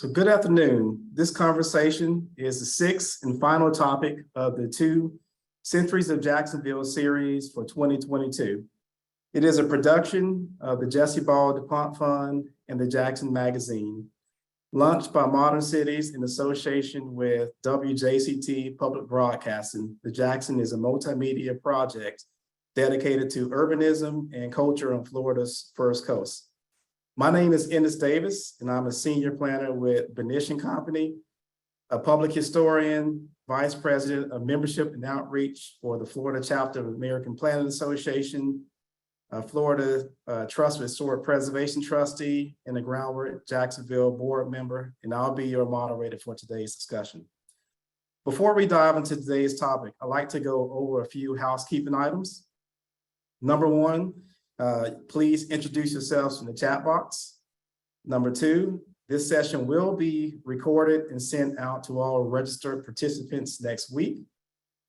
So good afternoon. This conversation is the sixth and final topic of the 2 Centuries of Jacksonville series for 2022. It is a production of the Jessie Ball duPont Fund and the Jaxson Magazine, launched by Modern Cities in association with WJCT Public Broadcasting. The Jaxson is a multimedia project dedicated to urbanism and culture on Florida's First Coast. My name is Ennis Davis, and I'm a senior planner with Benish & Company, a public historian, vice president of membership and outreach for the Florida chapter of American Planning Association, Florida Trust Historic Preservation trustee, and the Groundwork Jacksonville board member, and I'll be your moderator for today's discussion. Before we dive into today's topic, I'd like to go over a few housekeeping items. Number 1, please introduce yourselves in the chat box. Number 2, this session will be recorded and sent out to all registered participants next week.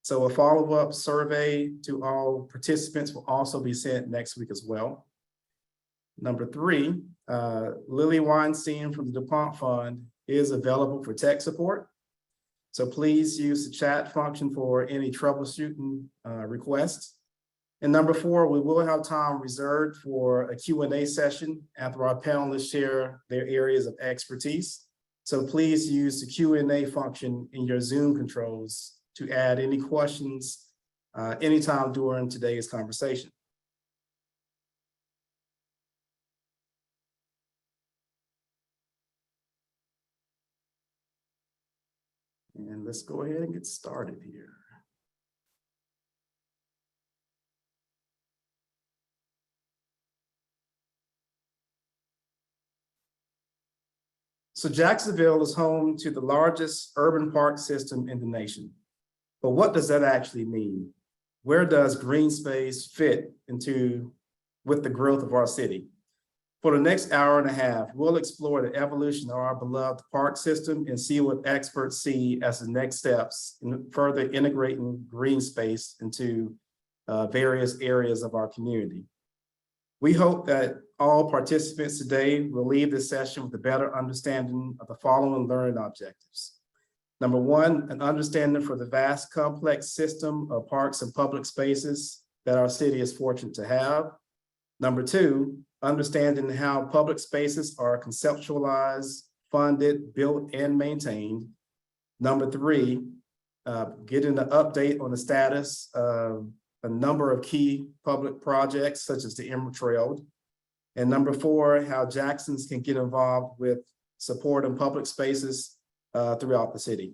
So a follow-up survey to all participants will also be sent next week as well. Number 3, Lily Weinstein from the duPont Fund is available for tech support. So please use the chat function for any troubleshooting requests. And number 4, we will have time reserved for a Q&A session after our panelists share their areas of expertise. So please use the Q&A function in your Zoom controls to add any questions anytime during today's conversation. And let's go ahead and get started here. So Jacksonville is home to the largest urban park system in the nation. But what does that actually mean? Where does green space fit into with the growth of our city? For the next hour and a half, we'll explore the evolution of our beloved park system and see what experts see as the next steps in further integrating green space into various areas of our community. We hope that all participants today will leave this session with a better understanding of the following learning objectives. Number 1, an understanding for the vast, complex system of parks and public spaces that our city is fortunate to have. Number 2, understanding how public spaces are conceptualized, funded, built, and maintained. Number 3, getting an update on the status of a number of key public projects, such as the Emerald Trail. And number 4, how Jaxsons can get involved with support in public spaces throughout the city.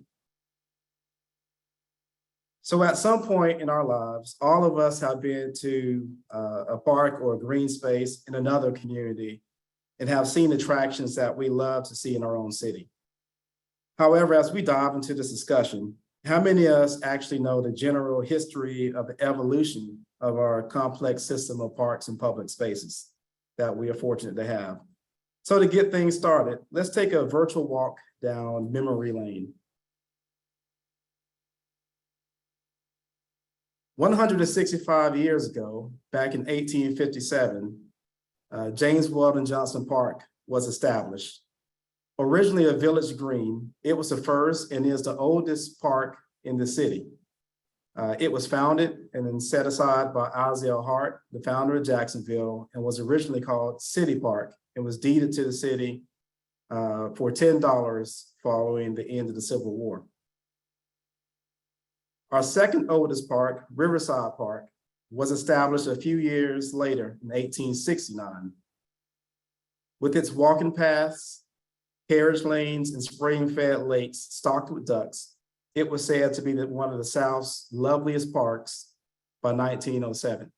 So at some point in our lives, all of us have been to a park or a green space in another community and have seen attractions that we love to see in our own city. However, as we dive into this discussion, how many of us actually know the general history of the evolution of our complex system of parks and public spaces that we are fortunate to have? So to get things started, let's take a virtual walk down memory lane. 165 years ago, back in 1857, James Weldon Johnson Park was established. Originally a village green, it was the first and is the oldest park in the city. It was founded and then set aside by Isaiah Hart, the founder of Jacksonville, and was originally called City Park. It was deeded to the city for $10 following the end of the Civil War. Our second oldest park, Riverside Park, was established a few years later in 1869. With its walking paths, carriage lanes, and spring-fed lakes stocked with ducks, it was said to be one of the South's loveliest parks by 1907.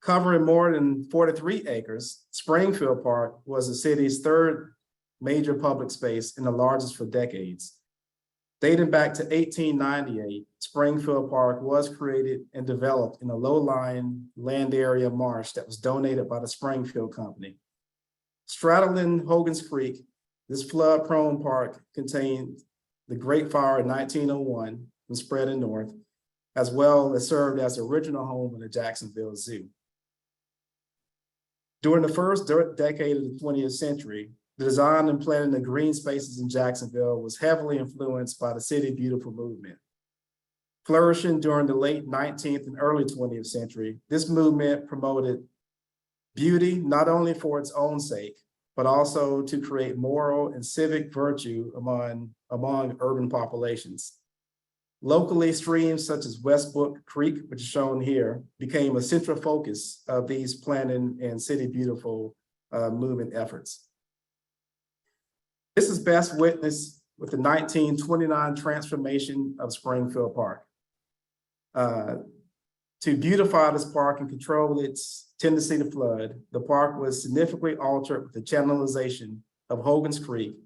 Covering more than 43 acres, Springfield Park was the city's third major public space and the largest for decades. Dating back to 1898, Springfield Park was created and developed in a low-lying land area marsh that was donated by the Springfield Company. Straddling Hogan's Creek, this flood-prone park contained the Great Fire in 1901 and spread north, as well as served as the original home of the Jacksonville Zoo. During the first decade of the 20th century, the design and planning of green spaces in Jacksonville was heavily influenced by the City Beautiful movement. Flourishing during the late 19th and early 20th century, this movement promoted beauty not only for its own sake, but also to create moral and civic virtue among urban populations. Locally, streams such as Westbrook Creek, which is shown here, became a central focus of these planning and City Beautiful movement efforts. This is best witnessed with the 1929 transformation of Springfield Park. To beautify this park and control its tendency to flood, the park was significantly altered with the channelization of Hogan's Creek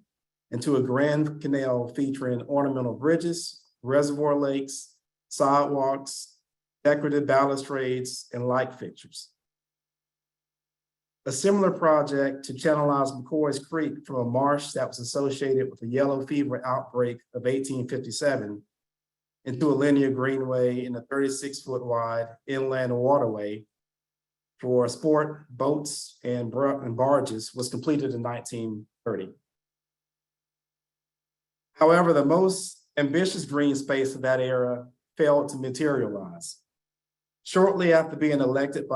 into a grand canal featuring ornamental bridges, reservoir lakes, sidewalks, decorative balustrades, and light fixtures. A similar project to channelize McCoy's Creek from a marsh that was associated with the yellow fever outbreak of 1857 into a linear greenway in a 36-foot wide inland waterway for sport, boats, and barges was completed in 1930. However, the most ambitious green space of that era failed to materialize. Shortly after being elected,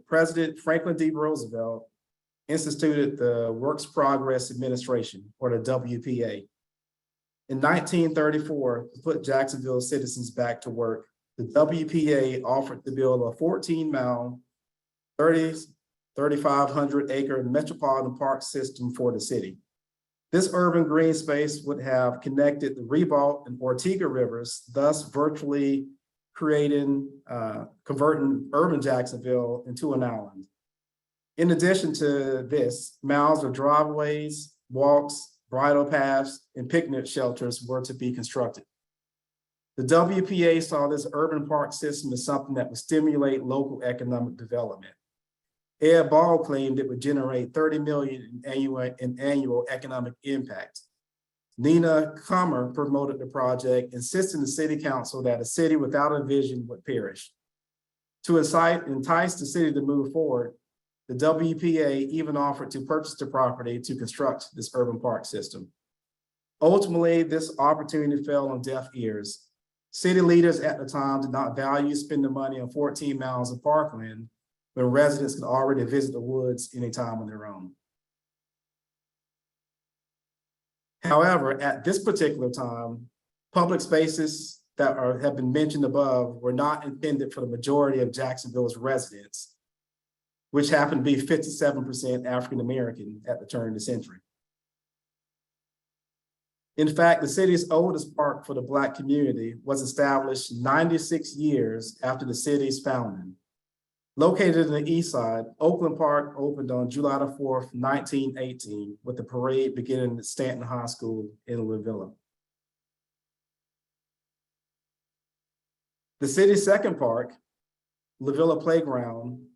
President Franklin D. Roosevelt instituted the Works Progress Administration, or the WPA. In 1934, to put Jacksonville citizens back to work, the WPA offered to build a 14-mile, 3,500 acre metropolitan park system for the city. This urban green space would have connected the Ribault and Ortega rivers, thus virtually converting urban Jacksonville into an island. In addition to this, miles of driveways, walks, bridle paths, and picnic shelters were to be constructed. The WPA saw this urban park system as something that would stimulate local economic development. Jessie Ball claimed it would generate $30 million in annual economic impact. Nina Kummer promoted the project, insisting the city council that a city without a vision would perish. To entice the city to move forward, the WPA even offered to purchase the property to construct this urban park system. Ultimately, this opportunity fell on deaf ears. City leaders at the time did not value spending money on 14 miles of parkland when residents could already visit the woods anytime on their own. However, at this particular time, public spaces that have been mentioned above were not intended for the majority of Jacksonville's residents, which happened to be 57% African-American at the turn of the century. In fact, the city's oldest park for the Black community was established 96 years after the city's founding. Located in the east side, Oakland Park opened on July 4th, 1918, with the parade beginning at Stanton High School in La Villa. The city's second park, La Villa Playground,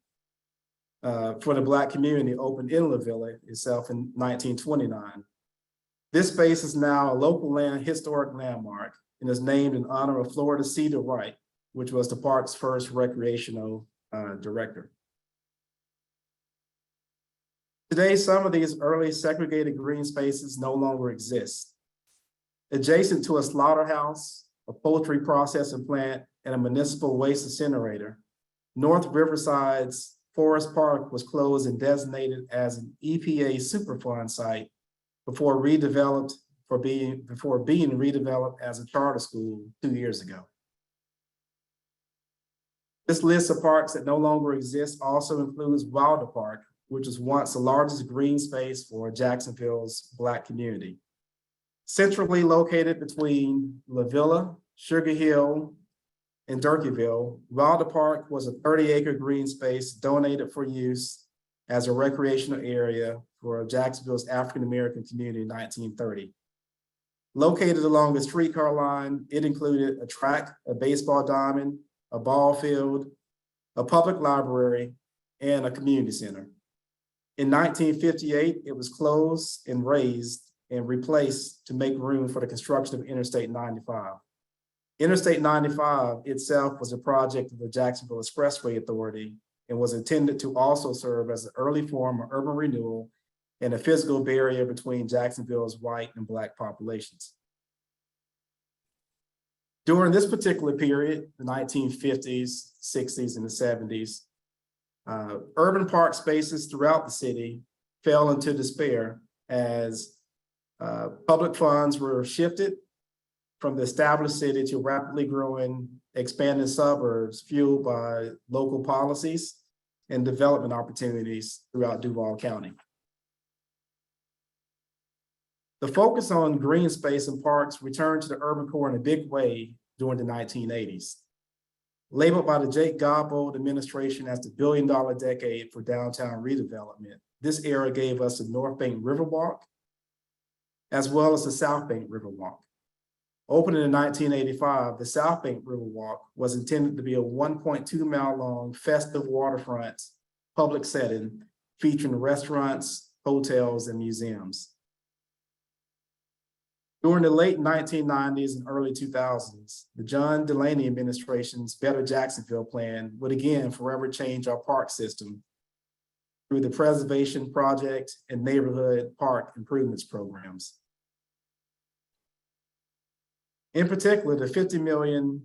for the Black community opened in La Villa itself in 1929. This space is now a local historic landmark and is named in honor of Florida Cedar Wright, which was the park's first recreational director. Today, some of these early segregated green spaces no longer exist. Adjacent to a slaughterhouse, a poultry processing plant, and a municipal waste incinerator, North Riverside's Forest Park was closed and designated as an EPA Superfund site before being redeveloped as a charter school 2 years ago. This list of parks that no longer exist also includes Wilder Park, which was once the largest green space for Jacksonville's Black community. Centrally located between La Villa, Sugar Hill, and Durkeeville, Wilder Park was a 30-acre green space donated for use as a recreational area for Jacksonville's African-American community in 1930. Located along the streetcar line, it included a track, a baseball diamond, a ball field, a public library, and a community center. In 1958, it was closed and razed and replaced to make room for the construction of Interstate 95. Interstate 95 itself was a project of the Jacksonville Expressway Authority and was intended to also serve as an early form of urban renewal and a physical barrier between Jacksonville's white and Black populations. During this particular period, the 1950s, 60s, and the 70s, urban park spaces throughout the city fell into despair as public funds were shifted from the established city to rapidly growing, expanding suburbs fueled by local policies and development opportunities throughout Duval County. The focus on green space and parks returned to the urban core in a big way during the 1980s. Labeled by the Jake Godbold administration as the billion-dollar decade for downtown redevelopment, this era gave us the North Bank Riverwalk, as well as the South Bank Riverwalk. Opened in 1985, the South Bank Riverwalk was intended to be a 1.2-mile-long festive waterfront public setting featuring restaurants, hotels, and museums. During the late 1990s and early 2000s, the John Delaney administration's Better Jacksonville plan would again forever change our park system through the Preservation Project and Neighborhood Park Improvements programs. In particular, the $50 million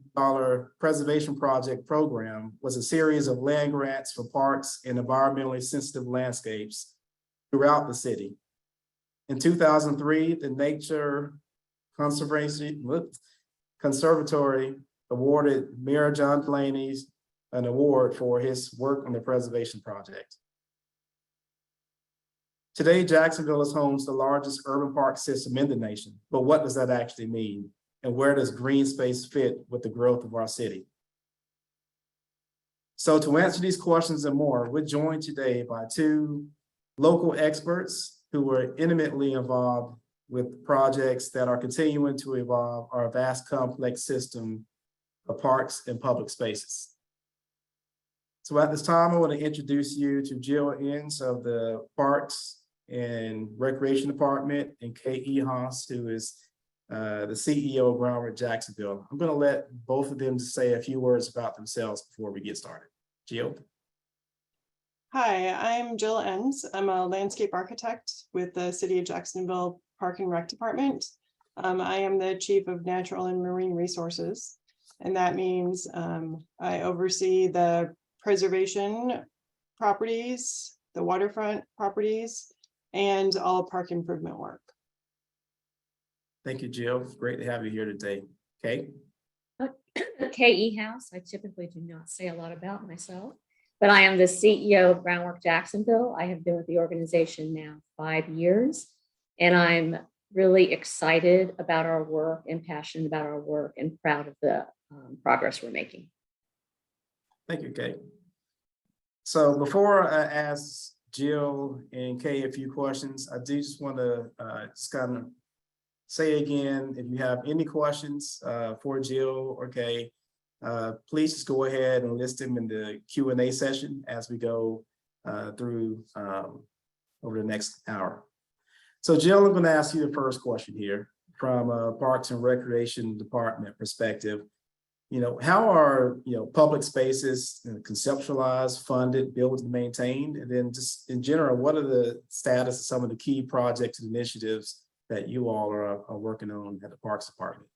Preservation Project program was a series of land grants for parks and environmentally sensitive landscapes throughout the city. In 2003, the Nature Conservatory awarded Mayor John Delaney an award for his work on the Preservation Project. Today, Jacksonville is home to the largest urban park system in the nation, but what does that actually mean? And where does green space fit with the growth of our city? So to answer these questions and more, we're joined today by two local experts who were intimately involved with projects that are continuing to evolve our vast complex system of parks and public spaces. So at this time, I want to introduce you to Jill Ennis of the Parks and Recreation Department and Kay Ehas, who is the CEO of Groundwork Jacksonville. I'm going to let both of them say a few words about themselves before we get started. Jill. Hi, I'm Jill Enns. I'm a landscape architect with the City of Jacksonville Park and Rec Department. I am the Chief of Natural and Marine Resources, and that means I oversee the preservation properties, the waterfront properties, and all park improvement work. Thank you, Jill. Great to have you here today. Kay? Kay Ehas. I typically do not say a lot about myself, but I am the CEO of Groundwork Jacksonville. I have been with the organization now 5 years, and I'm really excited about our work and passionate about our work and proud of the progress we're making. Thank you, Kay. So before I ask Jill and Kay a few questions, I do just want to just kind of say again, if you have any questions for Jill or Kay, please just go ahead and list them in the Q&A session as we go through over the next hour. So Jill, I'm going to ask you the first question here from a Parks and Recreation Department perspective. You know, how are, public spaces conceptualized, funded, built, and maintained? And then just in general, what are the status of some of the key projects and initiatives that you all are working on at the Parks Department?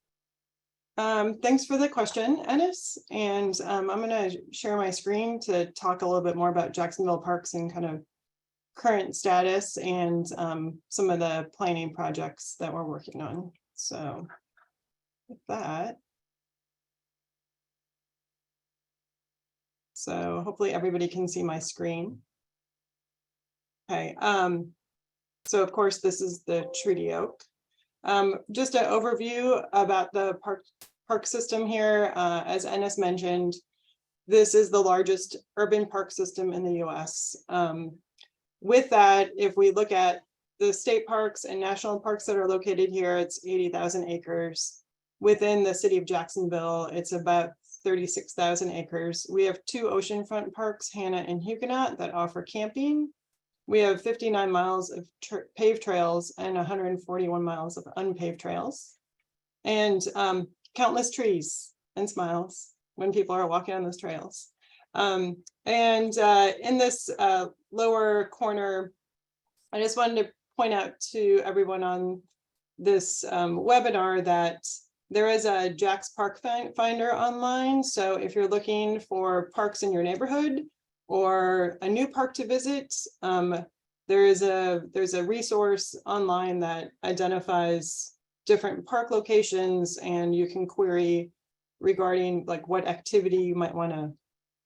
Thanks for the question, Ennis. And I'm going to share my screen to talk a little bit more about Jacksonville Parks and kind of current status and some of the planning projects that we're working on. So with that. So hopefully everybody can see my screen. Okay. So of course, this is the Treaty Oak. Just an overview about the park system here. As Ennis mentioned, this is the largest urban park system in the US. With that, if we look at the state parks and national parks that are located here, it's 80,000 acres. Within the city of Jacksonville, it's about 36,000 acres. We have 2 oceanfront parks, Hannah and Huguenot, that offer camping. We have 59 miles of paved trails and 141 miles of unpaved trails, and countless trees and smiles when people are walking on those trails. In this lower corner, I just wanted to point out to everyone on this webinar that there is a Jax Park Finder online. So if you're looking for parks in your neighborhood or a new park to visit, there's a resource online that identifies different park locations, and you can query regarding like what activity you might want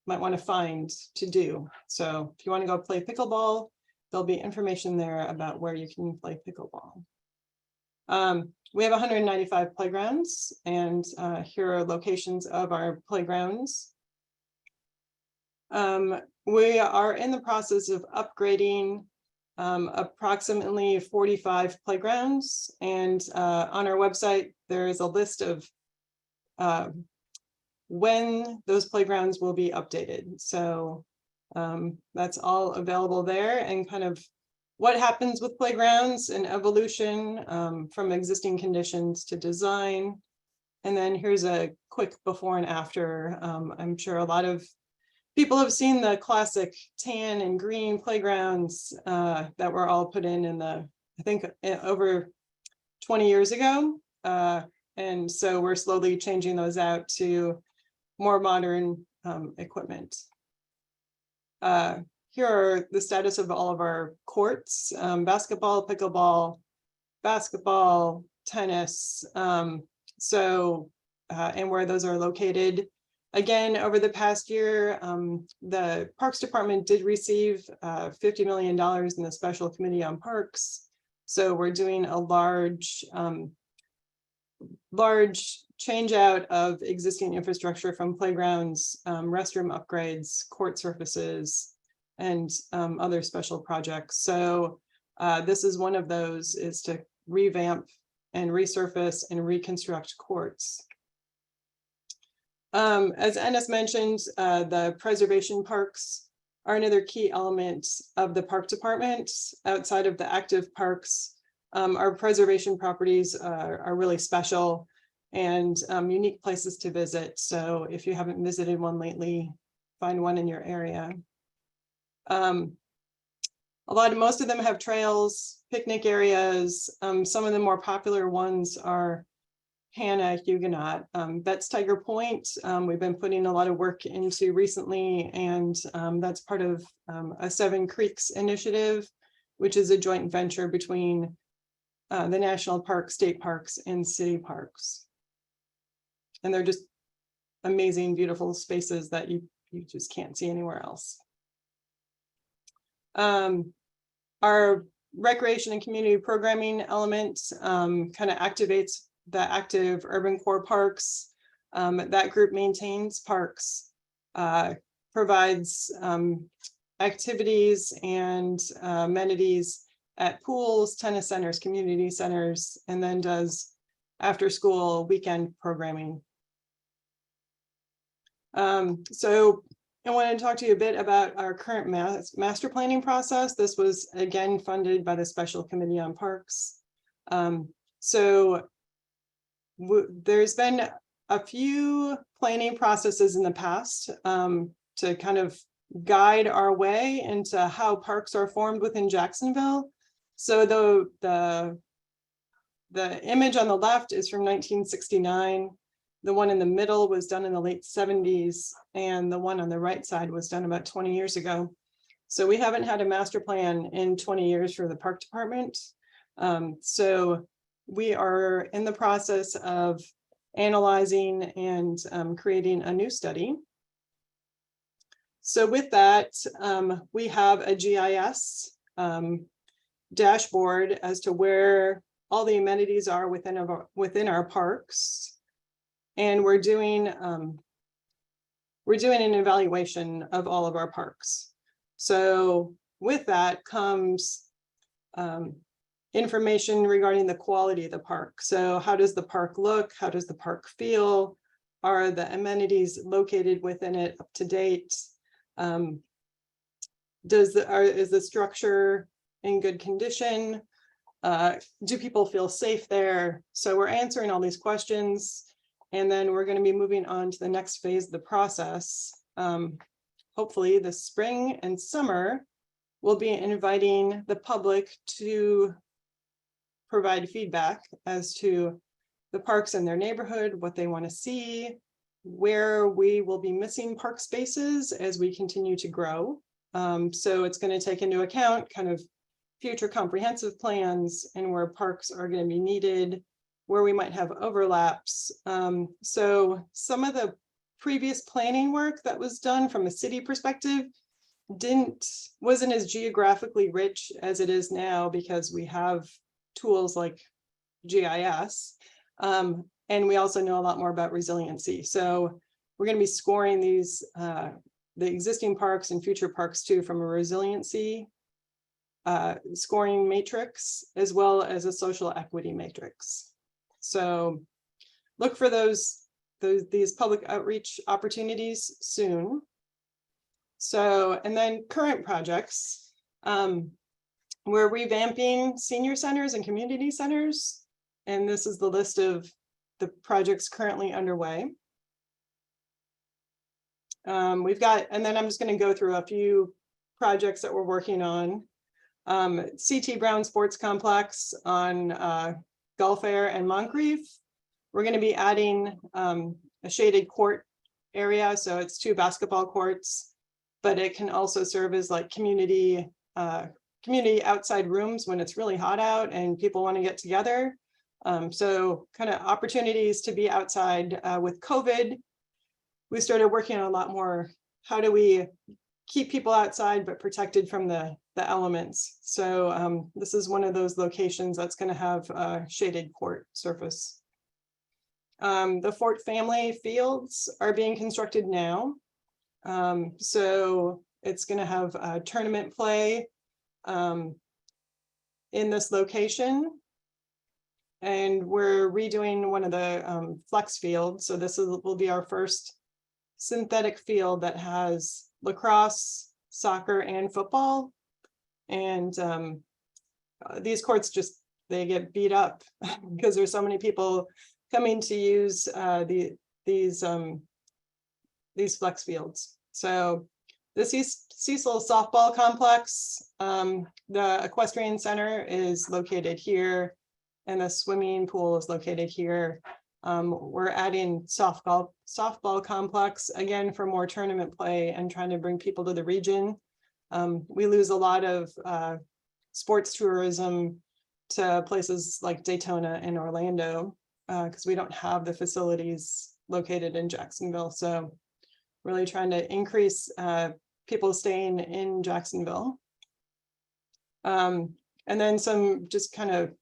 to find to do. So if you want to go play pickleball, there'll be information there about where you can play pickleball. We have 195 playgrounds, and here are locations of our playgrounds. We are in the process of upgrading approximately 45 playgrounds, and on our website there is a list of when those playgrounds will be updated. So that's all available there, and kind of what happens with playgrounds and evolution from existing conditions to design. And then here's a quick before and after. I'm sure a lot of people have seen the classic tan and green playgrounds that were all put in the, I think over 20 years ago. And so we're slowly changing those out to more modern equipment. Here are the status of all of our courts: basketball, pickleball, basketball, tennis. And where those are located. Again, over the past year, the Parks Department did receive $50 million in the Special Committee on Parks. So we're doing a large change out of existing infrastructure from playgrounds, restroom upgrades, court surfaces, and other special projects. So this is one of those, is to revamp and resurface and reconstruct courts. As Ennis mentioned, the preservation parks are another key element of the park department. Outside of the active parks, our preservation properties are really special and unique places to visit. So if you haven't visited one lately, find one in your area. Most of them have trails, picnic areas. Some of the more popular ones are Hannah, Huguenot, Betts Tiger Point. We've been putting a lot of work into recently, and that's part of a Seven Creeks initiative, which is a joint venture between the national park, state parks, and city parks. And they're just amazing, beautiful spaces that you just can't see anywhere else. Our recreation and community programming element kind of activates the active urban core parks. That group maintains parks, provides activities and amenities at pools, tennis centers, community centers, and then does after school weekend programming. So I want to talk to you a bit about our current master planning process. This was again funded by the Special Committee on Parks. There's been a few planning processes in the past to kind of guide our way into how parks are formed within Jacksonville. So the image on the left is from 1969. The one in the middle was done in the late 70s, and the one on the right side was done about 20 years ago. So we haven't had a master plan in 20 years for the park department. So we are in the process of analyzing and creating a new study. So with that, we have a GIS dashboard as to where all the amenities are within our parks. And we're doing an evaluation of all of our parks. So with that comes information regarding the quality of the park. So how does the park look? How does the park feel? Are the amenities located within it up to date? Is the structure in good condition? Do people feel safe there? So we're answering all these questions, and then we're going to be moving on to the next phase of the process, hopefully this spring and summer, we'll be inviting the public to provide feedback as to the parks in their neighborhood, what they want to see, where we will be missing park spaces as we continue to grow. So it's going to take into account kind of future comprehensive plans and where parks are going to be needed, where we might have overlaps. So some of the previous planning work that was done from a city perspective wasn't as geographically rich as it is now, because we have tools like GIS. And we also know a lot more about resiliency. So we're going to be scoring these, the existing parks and future parks too, from a resiliency scoring matrix, as well as a social equity matrix. So look for these public outreach opportunities soon. So, and then current projects, we're revamping senior centers and community centers. And this is the list of the projects currently underway. We've got, and then I'm just going to go through a few projects that we're working on. CT Brown Sports Complex on Gulf Air and Moncrief. We're going to be adding a shaded court area. So it's 2 basketball courts, but it can also serve as like community outside rooms when it's really hot out and people want to get together. So kind of opportunities to be outside. With COVID, we started working on a lot more, how do we keep people outside but protected from the elements. So this is one of those locations that's going to have a shaded court surface. The Fort Family Fields are being constructed now. So it's going to have tournament play in this location. And we're redoing one of the flex fields. So this will be our first synthetic field that has lacrosse, soccer, and football. And these courts they get beat up because there's so many people coming to use these flex fields. So the Cecil softball complex, the equestrian center is located here, and the swimming pool is located here. We're adding softball complex again for more tournament play and trying to bring people to the region. We lose a lot of sports tourism to places like Daytona and Orlando because we don't have the facilities located in Jacksonville. So really trying to increase people staying in Jacksonville. And then some just kind of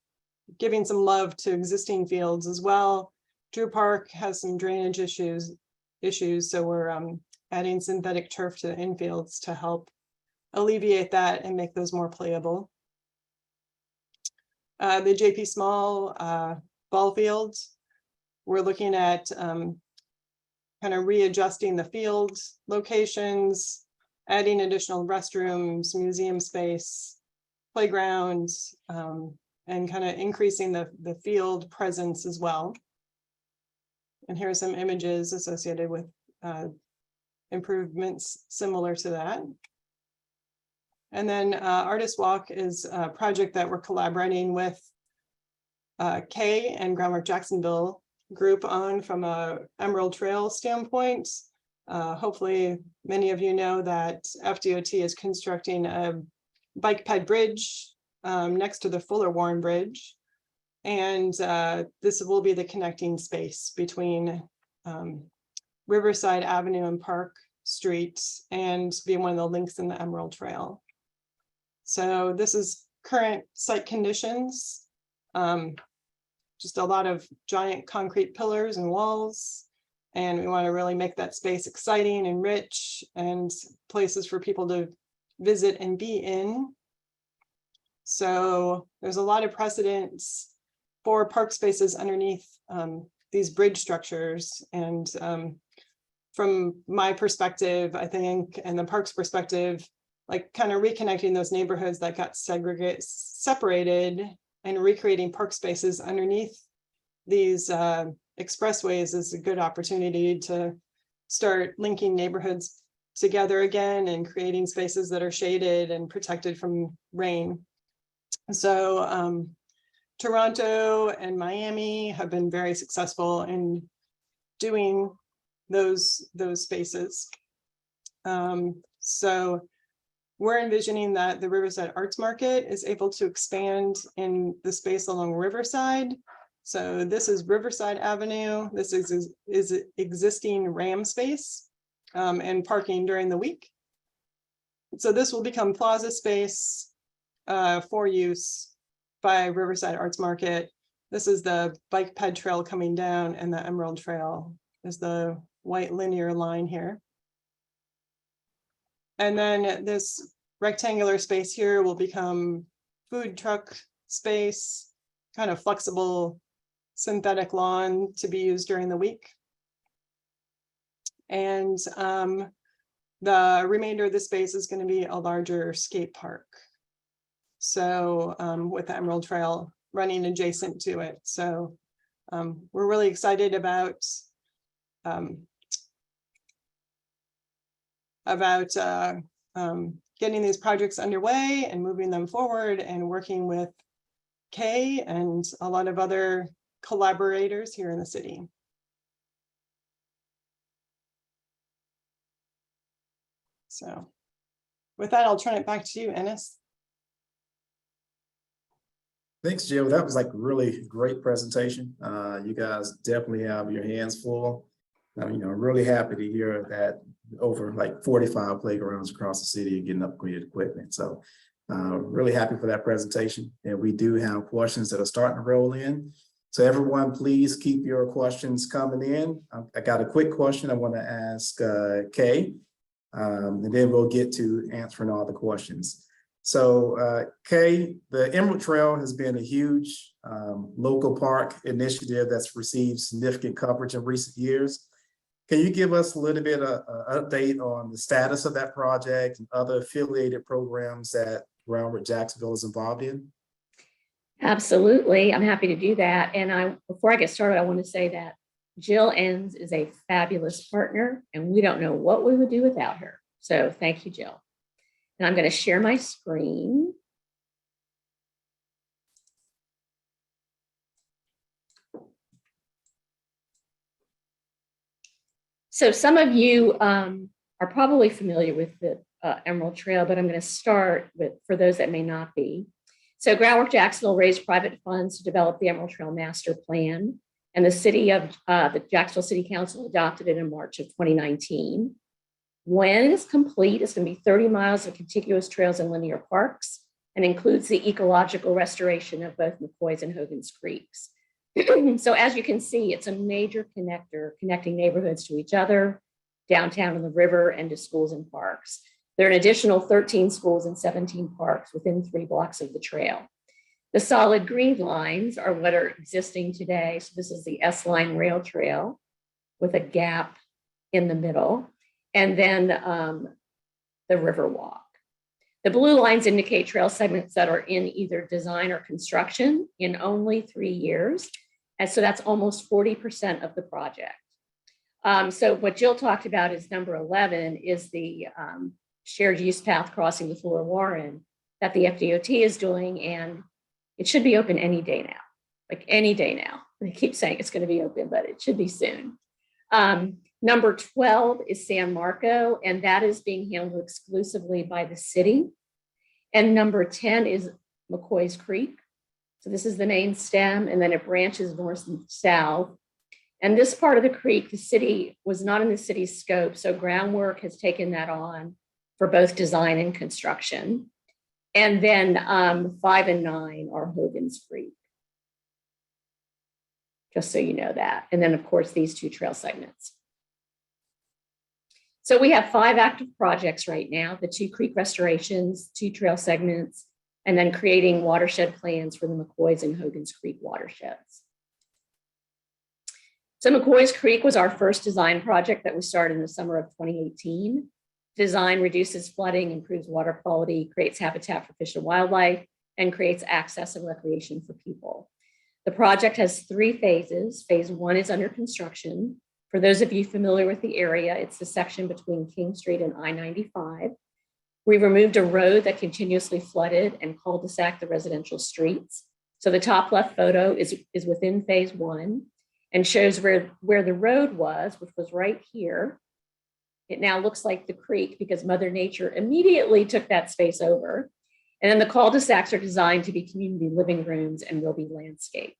giving some love to existing fields as well. Drew Park has some drainage issues, so we're adding synthetic turf to the infields to help alleviate that and make those more playable. The JP Small ball fields, we're looking at kind of readjusting the field locations, adding additional restrooms, museum space, playgrounds, and kind of increasing the field presence as well. And here are some images associated with improvements similar to that. And then Artist Walk is a project that we're collaborating with Kay and Groundwork Jacksonville group on from a Emerald Trail standpoint. Hopefully many of you know that FDOT is constructing a bike ped bridge next to the Fuller Warren Bridge. And this will be the connecting space between Riverside Avenue and Park Street and be one of the links in the Emerald Trail. So this is current site conditions. Just a lot of giant concrete pillars and walls. And we want to really make that space exciting and rich and places for people to visit and be in. So there's a lot of precedents for park spaces underneath these bridge structures. And from my perspective, I think, and the park's perspective, like kind of reconnecting those neighborhoods that got separated and recreating park spaces underneath these expressways is a good opportunity to start linking neighborhoods together again and creating spaces that are shaded and protected from rain. So Toronto and Miami have been very successful in doing those spaces. So we're envisioning that the Riverside Arts Market is able to expand in the space along Riverside. So this is Riverside Avenue. This is existing RAM space and parking during the week. So this will become plaza space for use by Riverside Arts Market. This is the bike ped trail coming down, and the Emerald Trail is the white linear line here. And then this rectangular space here will become food truck space, kind of flexible synthetic lawn to be used during the week. And the remainder of the space is going to be a larger skate park. So with the Emerald Trail running adjacent to it. So we're really excited about getting these projects underway and moving them forward and working with Kay and a lot of other collaborators here in the city. So with that, I'll turn it back to you, Ennis. Thanks, Jill. That was like a really great presentation. You guys definitely have your hands full. I'm really happy to hear that over like 45 playgrounds across the city are getting upgraded equipment. So really happy for that presentation. And we do have questions that are starting to roll in. So everyone, please keep your questions coming in. I got a quick question I want to ask Kay, and then we'll get to answering all the questions. So Kay, the Emerald Trail has been a huge local park initiative that's received significant coverage in recent years. Can you give us a little bit of an update on the status of that project and other affiliated programs that Groundwork Jacksonville is involved in? Absolutely, I'm happy to do that. And before I get started, I want to say that Jill Enns is a fabulous partner, and we don't know what we would do without her. So thank you, Jill. And I'm going to share my screen. So some of you are probably familiar with the Emerald Trail, but I'm going to start with, for those that may not be. So Groundwork Jacksonville raised private funds to develop the Emerald Trail Master Plan, and the city of the Jacksonville City Council adopted it in March of 2019. When it is complete, it's going to be 30 miles of contiguous trails and linear parks, and includes the ecological restoration of both McCoy's and Hogan's Creeks. So as you can see, it's a major connector connecting neighborhoods to each other, downtown and the river, and to schools and parks. There are an additional 13 schools and 17 parks within 3 blocks of the trail. The solid green lines are what are existing today. So this is the S-Line rail trail with a gap in the middle, and then the river walk. The blue lines indicate trail segments that are in either design or construction in only 3 years. And so that's almost 40% of the project. So what Jill talked about is number 11 is the shared use path crossing the Flora Warren that the FDOT is doing, and it should be open any day now, like any day now. They keep saying it's going to be open, but it should be soon. Number 12 is San Marco, and that is being handled exclusively by the city. And number 10 is McCoy's Creek. So this is the main stem, and then it branches north and south. And this part of the creek, the city was not in the city's scope, so Groundwork has taken that on for both design and construction. And then 5 and 9 are Hogan's Creek, just so you know that. And then, of course, these 2 trail segments. So we have 5 active projects right now, the 2 creek restorations, 2 trail segments, and then creating watershed plans for the McCoy's and Hogan's Creek watersheds. So McCoy's Creek was our first design project that we started in the summer of 2018. Design reduces flooding, improves water quality, creates habitat for fish and wildlife, and creates access and recreation for people. The project has 3 phases. Phase 1 is under construction. For those of you familiar with the area, it's the section between King Street and I-95. We removed a road that continuously flooded and cul-de-sac the residential streets. So the top left photo is within phase one and shows where the road was, which was right here. It now looks like the creek because Mother Nature immediately took that space over. And then the cul-de-sacs are designed to be community living rooms and will be landscaped.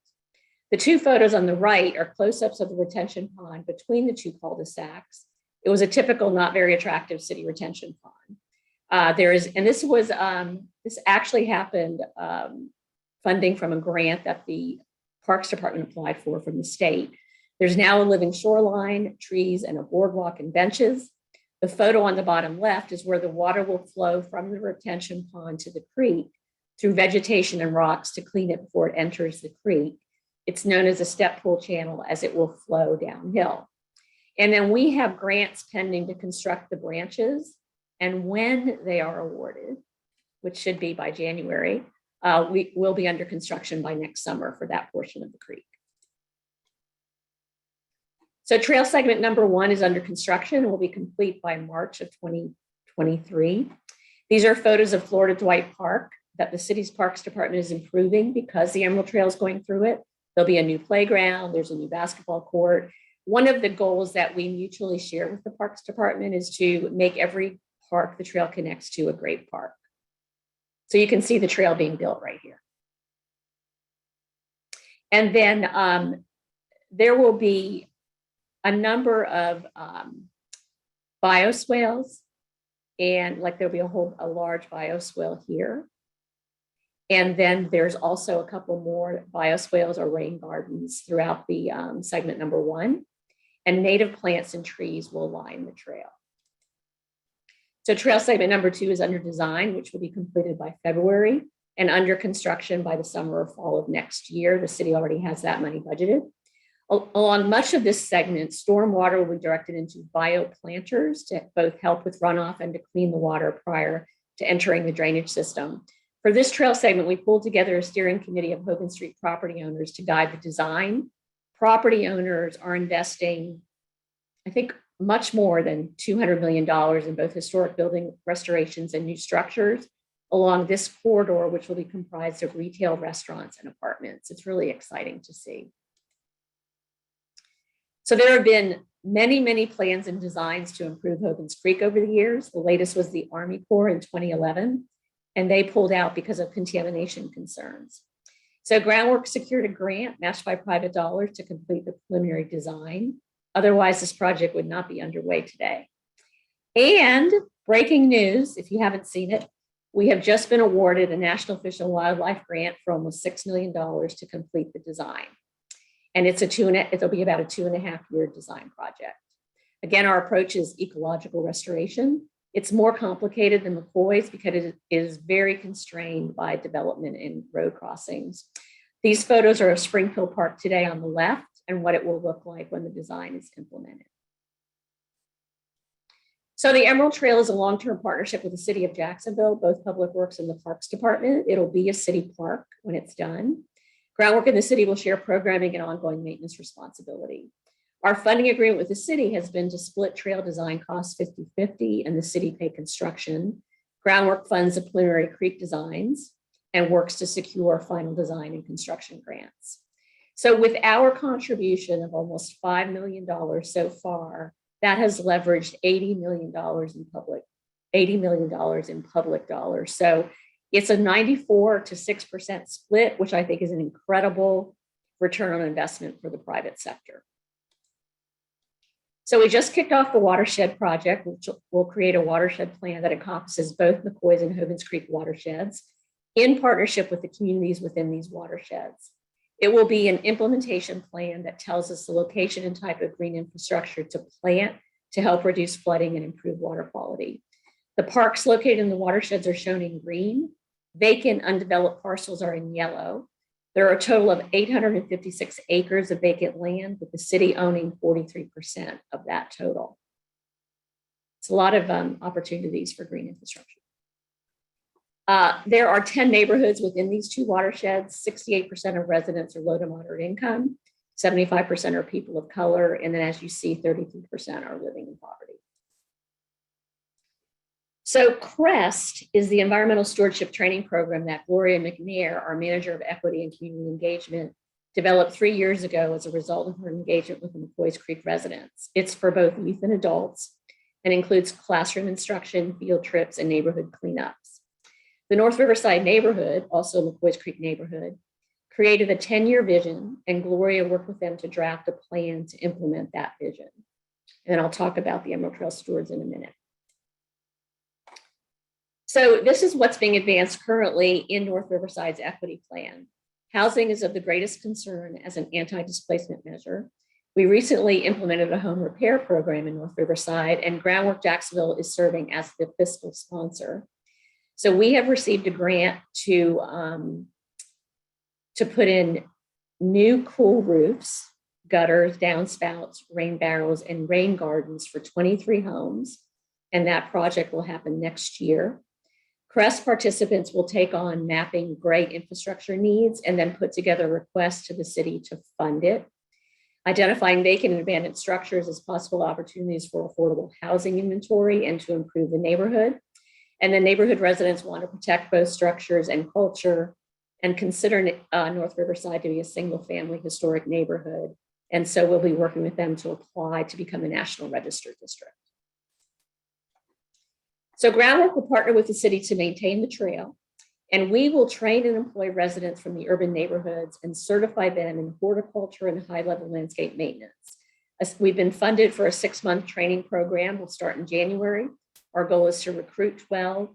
The two photos on the right are close-ups of the retention pond between the two cul-de-sacs. It was a typical, not very attractive city retention pond. This actually happened funding from a grant that the Parks Department applied for from the state. There's now a living shoreline, trees, and a boardwalk and benches. The photo on the bottom left is where the water will flow from the retention pond to the creek through vegetation and rocks to clean it before it enters the creek. It's known as a step pool channel as it will flow downhill. And then we have grants pending to construct the branches. And when they are awarded, which should be by January, we will be under construction by next summer for that portion of the creek. So trail segment number 1 is under construction and will be complete by March of 2023. These are photos of Florida Dwight Park that the city's Parks Department is improving because the Emerald Trail is going through it. There'll be a new playground, there's a new basketball court. One of the goals that we mutually share with the Parks Department is to make every park the trail connects to a great park. So you can see the trail being built right here. And then there will be a number of bioswales, and like there'll be a large bioswale here. And then there's also a couple more bioswales or rain gardens throughout the segment number 1, and native plants and trees will line the trail. So trail segment number 2 is under design, which will be completed by February, and under construction by the summer or fall of next year. The city already has that money budgeted. Along much of this segment, stormwater will be directed into bioplanters to both help with runoff and to clean the water prior to entering the drainage system. For this trail segment, we pulled together a steering committee of Hogan Street property owners to guide the design. Property owners are investing, I think, much more than $200 million in both historic building restorations and new structures along this corridor, which will be comprised of retail, restaurants, and apartments. It's really exciting to see. So there have been many, many plans and designs to improve Hogan's Creek over the years. The latest was the Army Corps in 2011, and they pulled out because of contamination concerns. So Groundwork secured a grant matched by private dollars to complete the preliminary design. Otherwise, this project would not be underway today. And breaking news, if you haven't seen it, we have just been awarded a National Fish and Wildlife grant for almost $6 million to complete the design. And it'll be about a 2.5-year design project. Again, our approach is ecological restoration. It's more complicated than McCoy's because it is very constrained by development and road crossings. These photos are of Springfield Park today on the left and what it will look like when the design is implemented. So the Emerald Trail is a long-term partnership with the city of Jacksonville, both Public Works and the Parks Department. It'll be a city park when it's done. Groundwork and the city will share programming and ongoing maintenance responsibility. Our funding agreement with the city has been to split trail design costs 50-50 and the city pay construction. Groundwork funds the preliminary creek designs and works to secure final design and construction grants. So with our contribution of almost $5 million so far, that has leveraged $80 million in public dollars. So it's a 94 to 6% split, which I think is an incredible return on investment for the private sector. So we just kicked off the watershed project, which will create a watershed plan that encompasses both McCoy's and Hogan's Creek watersheds in partnership with the communities within these watersheds. It will be an implementation plan that tells us the location and type of green infrastructure to plant to help reduce flooding and improve water quality. The parks located in the watersheds are shown in green. Vacant undeveloped parcels are in yellow. There are a total of 856 acres of vacant land, with the city owning 43% of that total. It's a lot of opportunities for green infrastructure. There are 10 neighborhoods within these two watersheds. 68% of residents are low to moderate income. 75% are people of color, and then as you see, 33% are living in poverty. So CREST is the environmental stewardship training program that Gloria McNair, our manager of equity and community engagement, developed 3 years ago as a result of her engagement with the McCoys Creek residents. It's for both youth and adults and includes classroom instruction, field trips, and neighborhood cleanups. The North Riverside neighborhood, also McCoys Creek neighborhood, created a 10-year vision, and Gloria worked with them to draft a plan to implement that vision. And I'll talk about the Emerald Trail Stewards in a minute. So this is what's being advanced currently in North Riverside's equity plan. Housing is of the greatest concern as an anti-displacement measure. We recently implemented a home repair program in North Riverside, and Groundwork Jacksonville is serving as the fiscal sponsor. So we have received a grant to put in new cool roofs, gutters, downspouts, rain barrels, and rain gardens for 23 homes. And that project will happen next year. CREST participants will take on mapping gray infrastructure needs and then put together requests to the city to fund it, identifying vacant and abandoned structures as possible opportunities for affordable housing inventory and to improve the neighborhood. And then neighborhood residents want to protect both structures and culture and consider North Riverside to be a single family historic neighborhood. And so we'll be working with them to apply to become a National Registered District. So Groundwork will partner with the city to maintain the trail, and we will train and employ residents from the urban neighborhoods and certify them in horticulture and high-level landscape maintenance. As we've been funded for a 6-month training program. We'll start in January. Our goal is to recruit 12,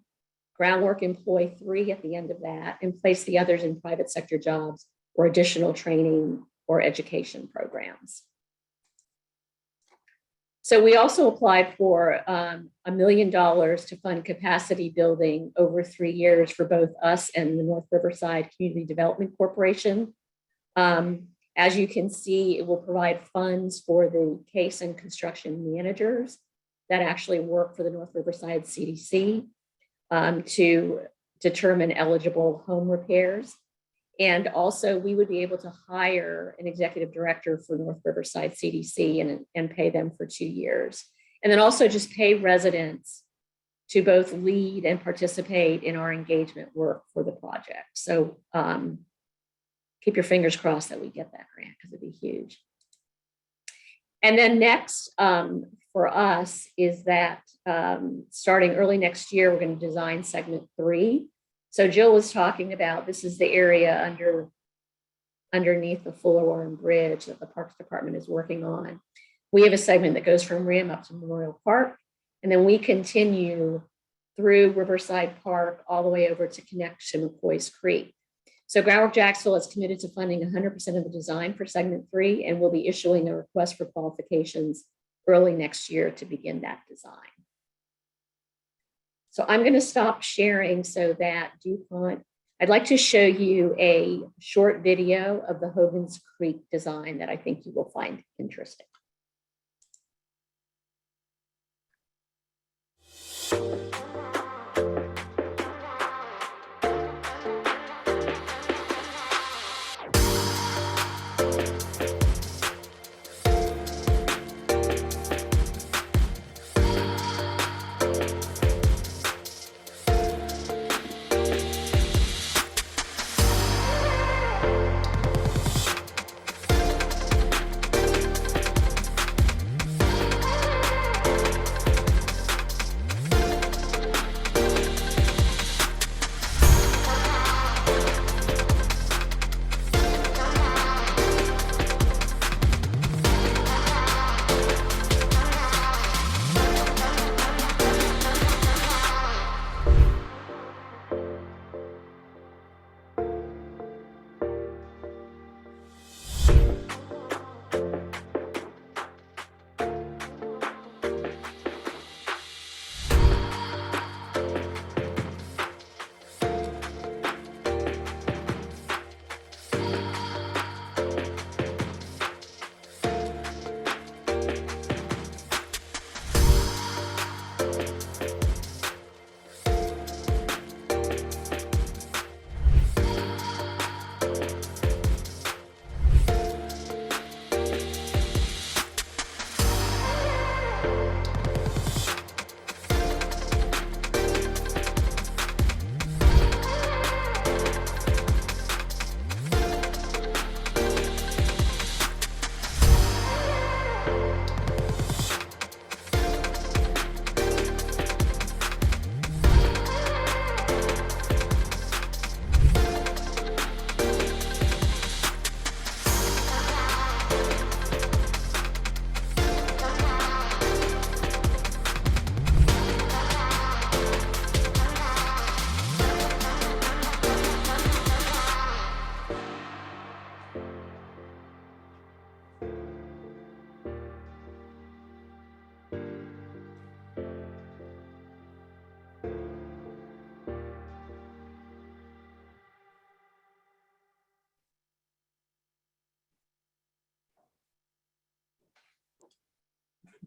Groundwork employ 3 at the end of that, and place the others in private sector jobs or additional training or education programs. So we also applied for $1 million to fund capacity building over 3 years for both us and the North Riverside Community Development Corporation. As you can see, it will provide funds for the case and construction managers that actually work for the North Riverside CDC to determine eligible home repairs. And also we would be able to hire an executive director for North Riverside CDC and pay them for 2 years. And then also just pay residents to both lead and participate in our engagement work for the project. So keep your fingers crossed that we get that grant because it'd be huge. And then next for us is that starting early next year, we're going to design segment 3. So Jill was talking about, this is the area underneath the Fuller Warren Bridge that the Parks Department is working on. We have a segment that goes from Rim up to Memorial Park, and then we continue through Riverside Park all the way over to connect to McCoys Creek. So Groundwork Jacksonville is committed to funding 100% of the design for segment 3, and we'll be issuing a request for qualifications early next year to begin that design. So I'm going to stop sharing so that duPont, I'd like to show you a short video of the Hogan's Creek design that I think you will find interesting.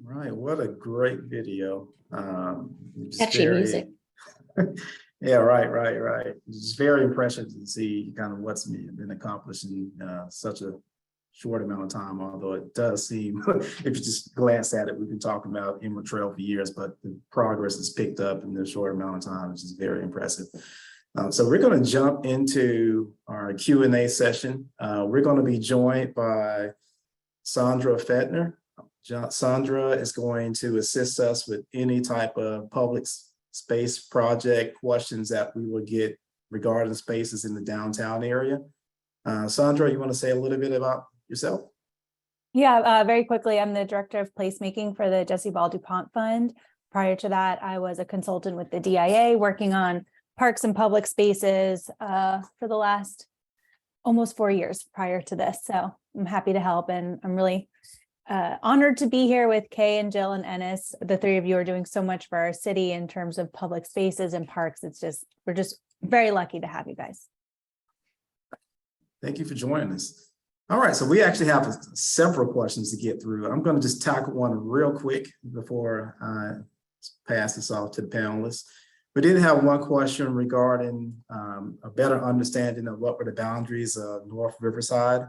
Right, what a great video. Just Catchy music. Yeah, right. It's very impressive to see kind of what's been accomplished in such a short amount of time, although it does seem, if you just glance at it, we've been talking about Emerald Trail for years, but the progress has picked up in this short amount of time, which is very impressive. So we're going to jump into our Q&A session. We're going to be joined by Sondra Fetner. Sondra is going to assist us with any type of public space project questions that we will get regarding spaces in the downtown area. Sondra, you want to say a little bit about yourself? Yeah, very quickly, I'm the director of placemaking for the Jessie Ball duPont Fund. Prior to that, I was a consultant with the DIA working on parks and public spaces for the last almost 4 years prior to this. So I'm happy to help, and I'm really honored to be here with Kay and Jill and Ennis. The three of you are doing so much for our city in terms of public spaces and parks. We're just very lucky to have you guys. Thank you for joining us. All right, so we actually have several questions to get through. I'm going to just tackle one real quick before I pass this off to the panelists. We did have one question regarding a better understanding of what were the boundaries of North Riverside.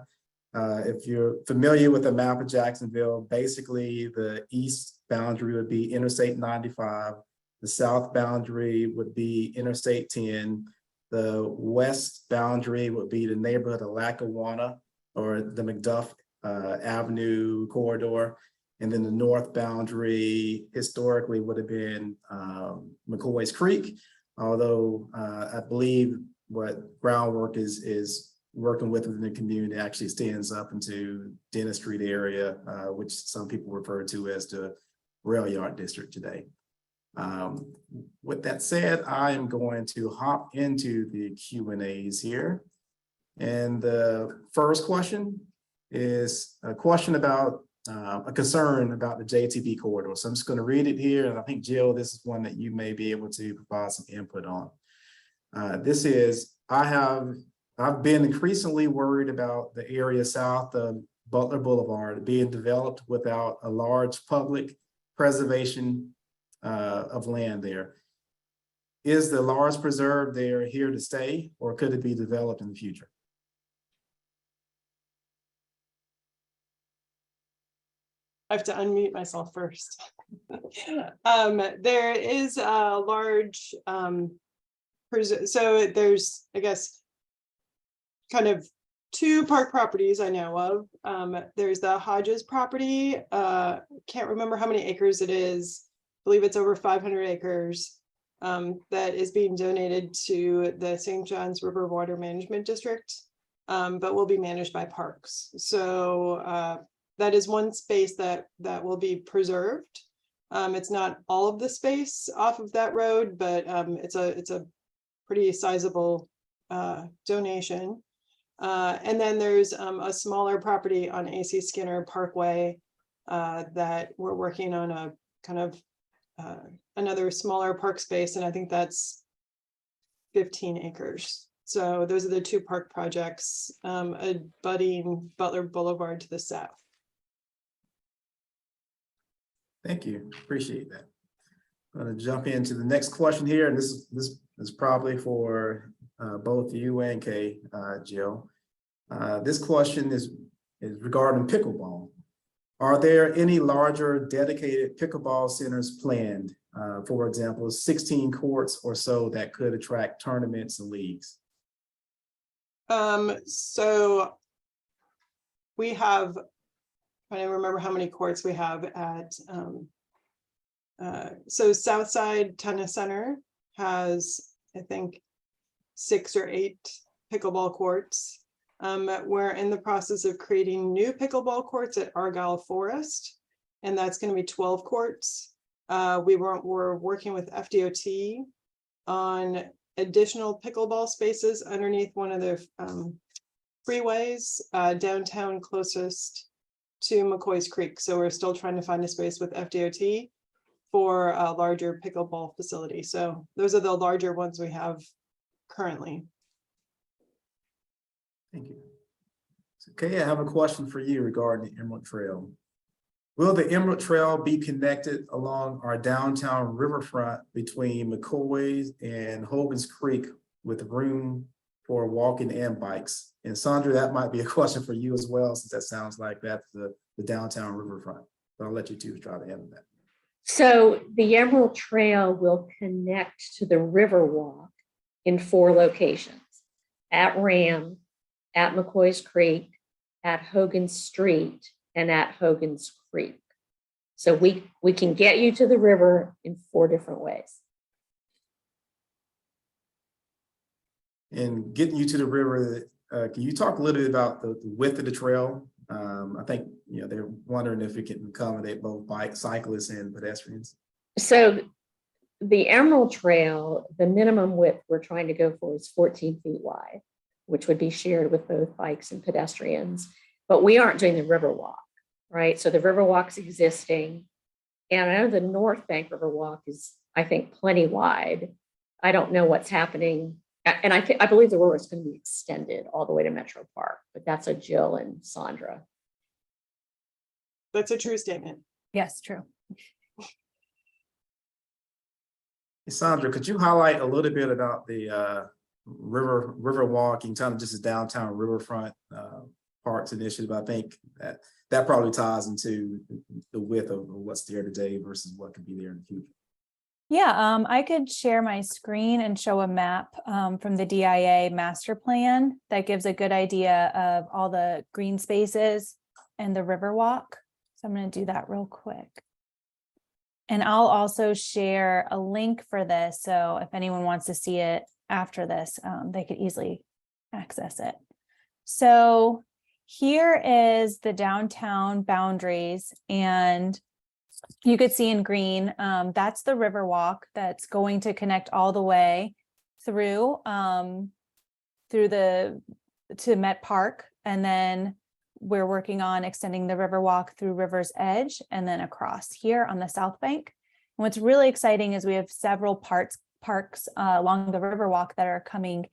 If you're familiar with the map of Jacksonville, basically the east boundary would be Interstate 95, the south boundary would be Interstate 10, the west boundary would be the neighborhood of Lackawanna or the McDuff Avenue corridor, and then the north boundary historically would have been McCoy's Creek, although I believe what Groundwork is working within the community actually extends up into Dennis Street area, which some people refer to as the rail yard district today. With that said, I am going to hop into the Q&As here. And the first question is a question about a concern about the JTB corridor. So I'm just going to read it here. And I think, Jill, this is one that you may be able to provide some input on. This is, I've been increasingly worried about the area south of Butler Boulevard being developed without a large public preservation of land there. Is the large preserve there here to stay, or could it be developed in the future? I have to unmute myself first. There is a large, so there's, I guess, kind of two park properties I know of. There's the Hodges property. Can't remember how many acres it is. I believe it's over 500 acres that is being donated to the St. John's River Water Management District, but will be managed by parks. So that is one space that will be preserved. It's not all of the space off of that road, but it's a pretty sizable donation. And then there's a smaller property on AC Skinner Parkway that we're working on a kind of another smaller park space, and I think that's 15 acres. So those are the two park projects, abutting Butler Boulevard to the south. Thank you, appreciate that. I'm going to jump into the next question here, and this is probably for both you and Kay, Jill. This question is regarding pickleball. Are there any larger dedicated pickleball centers planned? For example, 16 courts or so that could attract tournaments and leagues? So we have, I don't remember how many courts we have at, so Southside Tennis Center has, I think, 6 or 8 pickleball courts. We're in the process of creating new pickleball courts at Argyle Forest, and that's going to be 12 courts. We're working with FDOT on additional pickleball spaces underneath one of the freeways downtown closest to McCoy's Creek. So we're still trying to find a space with FDOT for a larger pickleball facility. So those are the larger ones we have currently. Thank you. So, Kay, I have a question for you regarding the Emerald Trail. Will the Emerald Trail be connected along our downtown riverfront between McCoy's and Hogan's Creek with room for walking and bikes? And Sondra, that might be a question for you as well, since that sounds like that's the downtown riverfront. But I'll let you two try to handle that. So the Emerald Trail will connect to the Riverwalk in 4 locations: at Ram, at McCoy's Creek, at Hogan Street, and at Hogan's Creek. So we can get you to the river in 4 different ways. And getting you to the river, can you talk a little bit about the width of the trail? I think, they're wondering if it can accommodate both bike cyclists and pedestrians. So the Emerald Trail, the minimum width we're trying to go for is 14 feet wide, which would be shared with both bikes and pedestrians. But we aren't doing the Riverwalk, right? So the Riverwalk's existing. And I know the North Bank Riverwalk is, I think, plenty wide. I don't know what's happening. And I believe the river is going to be extended all the way to Metro Park, but that's a Jill and Sondra. That's a true statement. Yes, true. Sondra, could you highlight a little bit about the river walking, kind of just a downtown riverfront parks initiative? I think that probably ties into the width of what's there today versus what could be there in the future. Yeah, I could share my screen and show a map from the DIA master plan that gives a good idea of all the green spaces and the Riverwalk. So I'm going to do that real quick. And I'll also share a link for this. So if anyone wants to see it after this, they could easily access it. So here is the downtown boundaries, and you could see in green, that's the Riverwalk that's going to connect all the way through to Met Park. And then we're working on extending the Riverwalk through River's Edge and then across here on the South Bank. And what's really exciting is we have several parks along the Riverwalk that are coming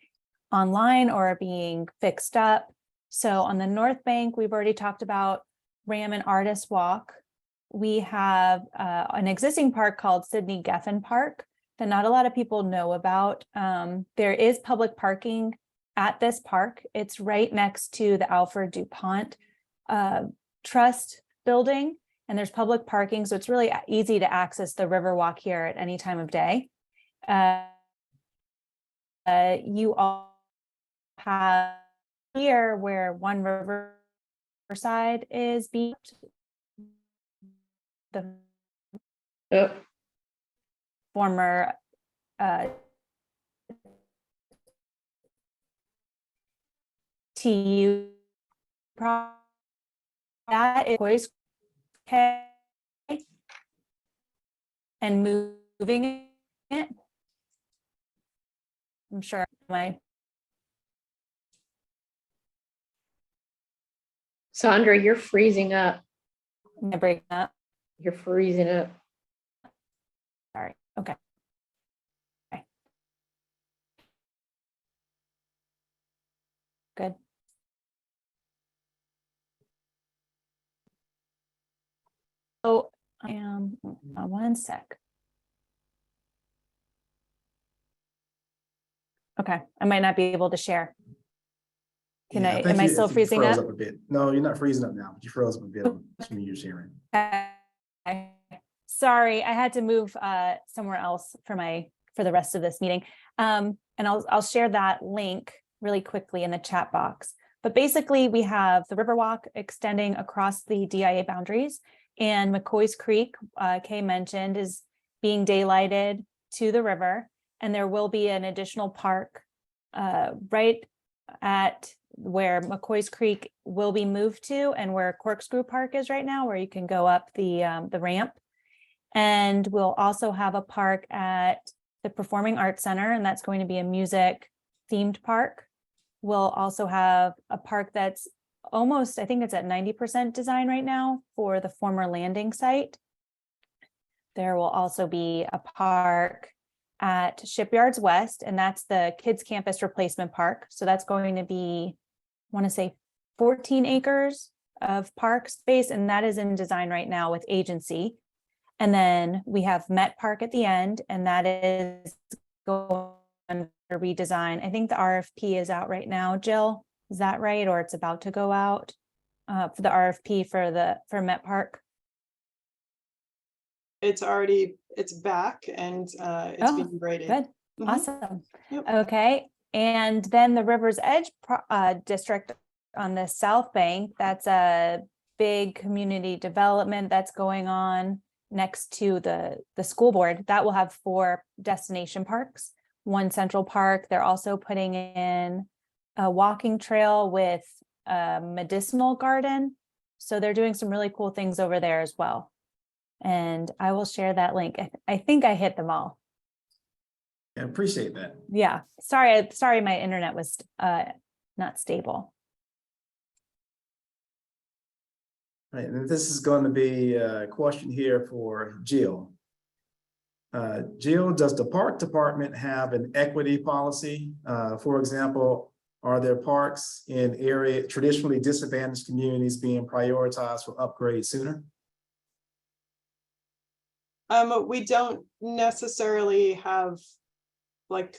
online or are being fixed up. So on the North Bank, we've already talked about Ram and Artist Walk. We have an existing park called Sidney Geffen Park that not a lot of people know about. There is public parking at this park. It's right next to the Alfred DuPont Trust building, and there's public parking. So it's really easy to access the Riverwalk here at any time of day. You all have here where One Riverside is being the former TU that is always okay and moving it. I'm sure Sondra, you're freezing up. I'm breaking up. You're freezing up. Sorry. Okay. Good. So I am 1 sec. Okay, I might not be able to share. Am I still freezing up? A bit. No, you're not freezing up now, but you froze up a bit when you're sharing. Okay. Sorry, I had to move somewhere else for the rest of this meeting. And I'll share that link really quickly in the chat box. But basically, we have the Riverwalk extending across the DIA boundaries, and McCoy's Creek, Kay mentioned, is being daylighted to the river, and there will be an additional park right at where McCoy's Creek will be moved to, and where Corkscrew Park is right now, where you can go up the ramp. And we'll also have a park at the Performing Arts Center, and that's going to be a music themed park. We'll also have a park that's almost, I think it's at 90% design right now for the former landing site. There will also be a park at Shipyards West, and that's the Kids Campus Replacement Park. So that's going to be, I want to say 14 acres of park space, and that is in design right now with agency. And then we have Met Park at the end, and that is going under redesign. I think the RFP is out right now, Jill, is that right? Or it's about to go out for the RFP for Met Park? It's back and it's Oh, being graded. Good, Mhm. awesome. Yep. Okay, and then the River's Edge district on the South Bank, that's a big community development that's going on next to the school board. That will have 4 destination parks, 1 central park. They're also putting in a walking trail with a medicinal garden. So they're doing some really cool things over there as well. And I will share that link. I think I hit them all. I appreciate that. Yeah, sorry, my internet was not stable. Right, and this is going to be a question here for Jill. Jill, does the park department have an equity policy? For example, are there parks in traditionally disadvantaged communities being prioritized for upgrades sooner? We don't necessarily have like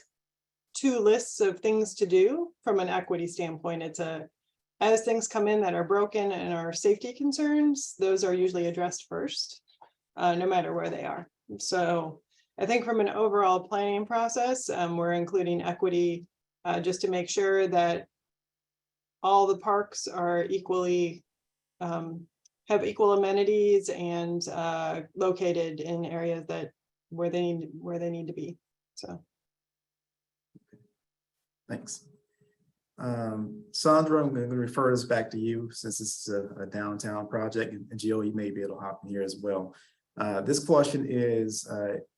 2 lists of things to do from an equity standpoint. It's as things come in that are broken and are safety concerns, those are usually addressed first, no matter where they are. So I think from an overall planning process, we're including equity just to make sure that all the parks are equally have equal amenities and located in areas where they need to be. So Thanks. Sondra, I'm going to refer this back to you since this is a downtown project, and Jill, you may be able to hop in here as well. This question is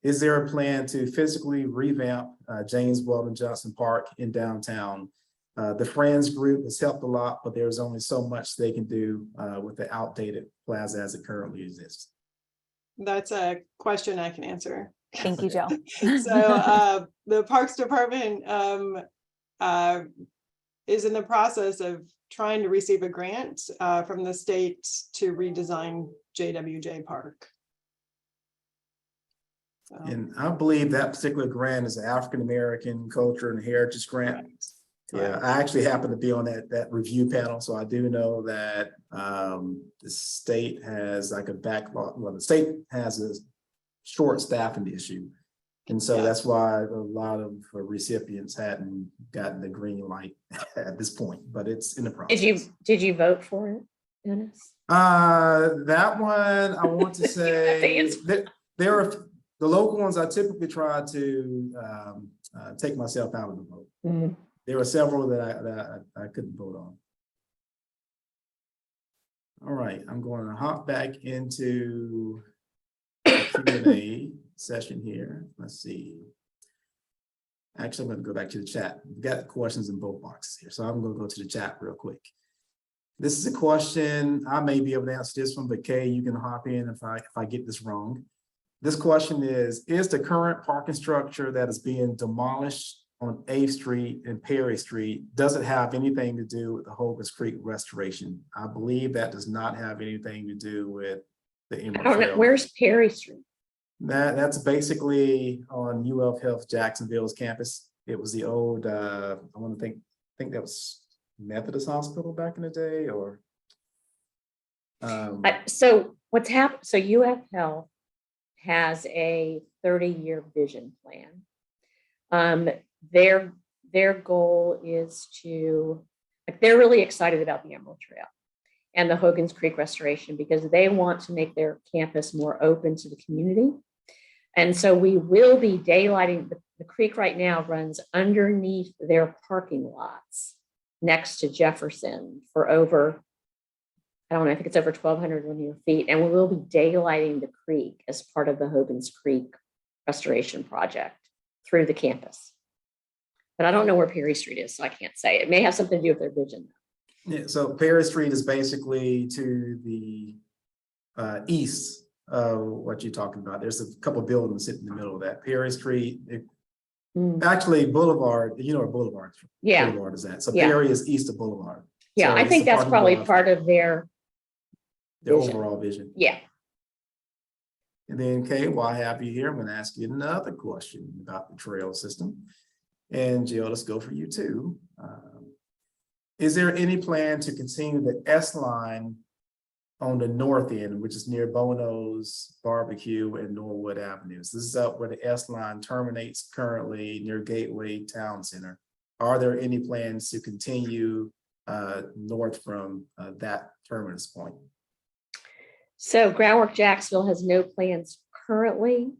there a plan to physically revamp James Weldon Johnson Park in downtown? The Friends group has helped a lot, but there's only so much they can do with the outdated plaza as it currently exists. that's a question I can answer. Thank you, Jill. So the Parks Department is in the process of trying to receive a grant from the state to redesign JWJ Park. So, And I believe that particular grant is the African American Culture and Heritage Grant. correct. Yeah, I actually happen to be on that review panel, so I do know that the state has like a backlog. Well, the state has a short staffing issue, and so Yeah. that's why a lot of recipients hadn't gotten the green light at this point. But it's in the process. Did you vote for it, Ennis? That one I want to You don't have to say answer. that there are the local ones. I typically try to take myself out of the vote. Mhm. There were several that I couldn't vote on. All right, I'm going to hop back into the Q&A session here. Let's see. Actually, I'm going to go back to the chat. We've got questions in both boxes here, so I'm going to go to the chat real quick. This is a question. I may be able to answer this one, but Kay, you can hop in if I get this wrong. This question is the current parking structure that is being demolished on 8th Street and Perry Street, does it have anything to do with the Hogan's Creek restoration? I believe that does not have anything to do with the I Emerald don't know. Trail. Where's Perry Street? That's basically on UF Health Jacksonville's campus. It was the old, I want to think that was Methodist Hospital back in the day, or. So what's happened? So UF Health has a 30-year vision plan. Their goal is to, like, they're really excited about the Emerald Trail and the Hogan's Creek restoration because they want to make their campus more open to the community. And so we will be daylighting, the creek right now runs underneath their parking lots next to Jefferson for over, I don't know, I think it's over 1,200 linear feet. And we will be daylighting the creek as part of the Hogan's Creek restoration project through the campus. But I don't know where Perry Street is, so I can't say. It may have something to do with their vision. Yeah, so Perry Street is basically to the east of what you're talking about. There's a couple of buildings sitting in the middle of that. Perry Street, actually Boulevard, you know where Boulevard Yeah. Boulevard is at. So Yeah. Perry is east of Boulevard. Yeah, So I it's think a that's parking probably lot. part of their The vision. overall vision. Yeah. And then, Kay, while I have you here, I'm going to ask you another question about the trail system. And Jill, let's go for you too. Is there any plan to continue the S line on the north end, which is near Bono's Barbecue and Norwood Avenues? This is up where the S line terminates currently near Gateway Town Center. Are there any plans to continue north from that terminus point? So Groundwork Jacksonville has no plans currently.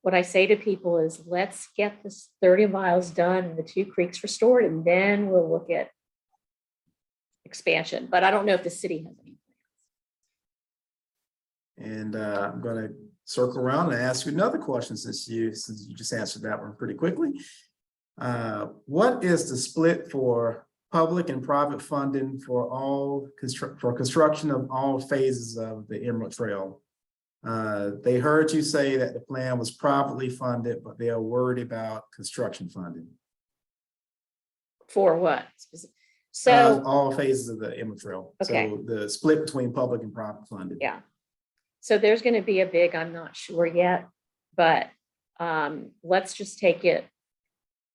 What I say to people is, let's get this 30 miles done and the 2 creeks restored, and then we'll look at expansion. But I don't know if the city has any plans. And I'm going to circle around and ask you another question since you just answered that one pretty quickly. What is the split for public and private funding for all construction of all phases of the Emerald Trail? They heard you say that the plan was privately funded, but they are worried about construction funding. For what? So all phases of the Emerald Trail. Okay. So the split between public and private funding. yeah. So there's going to be a big, I'm not sure yet, but let's just take it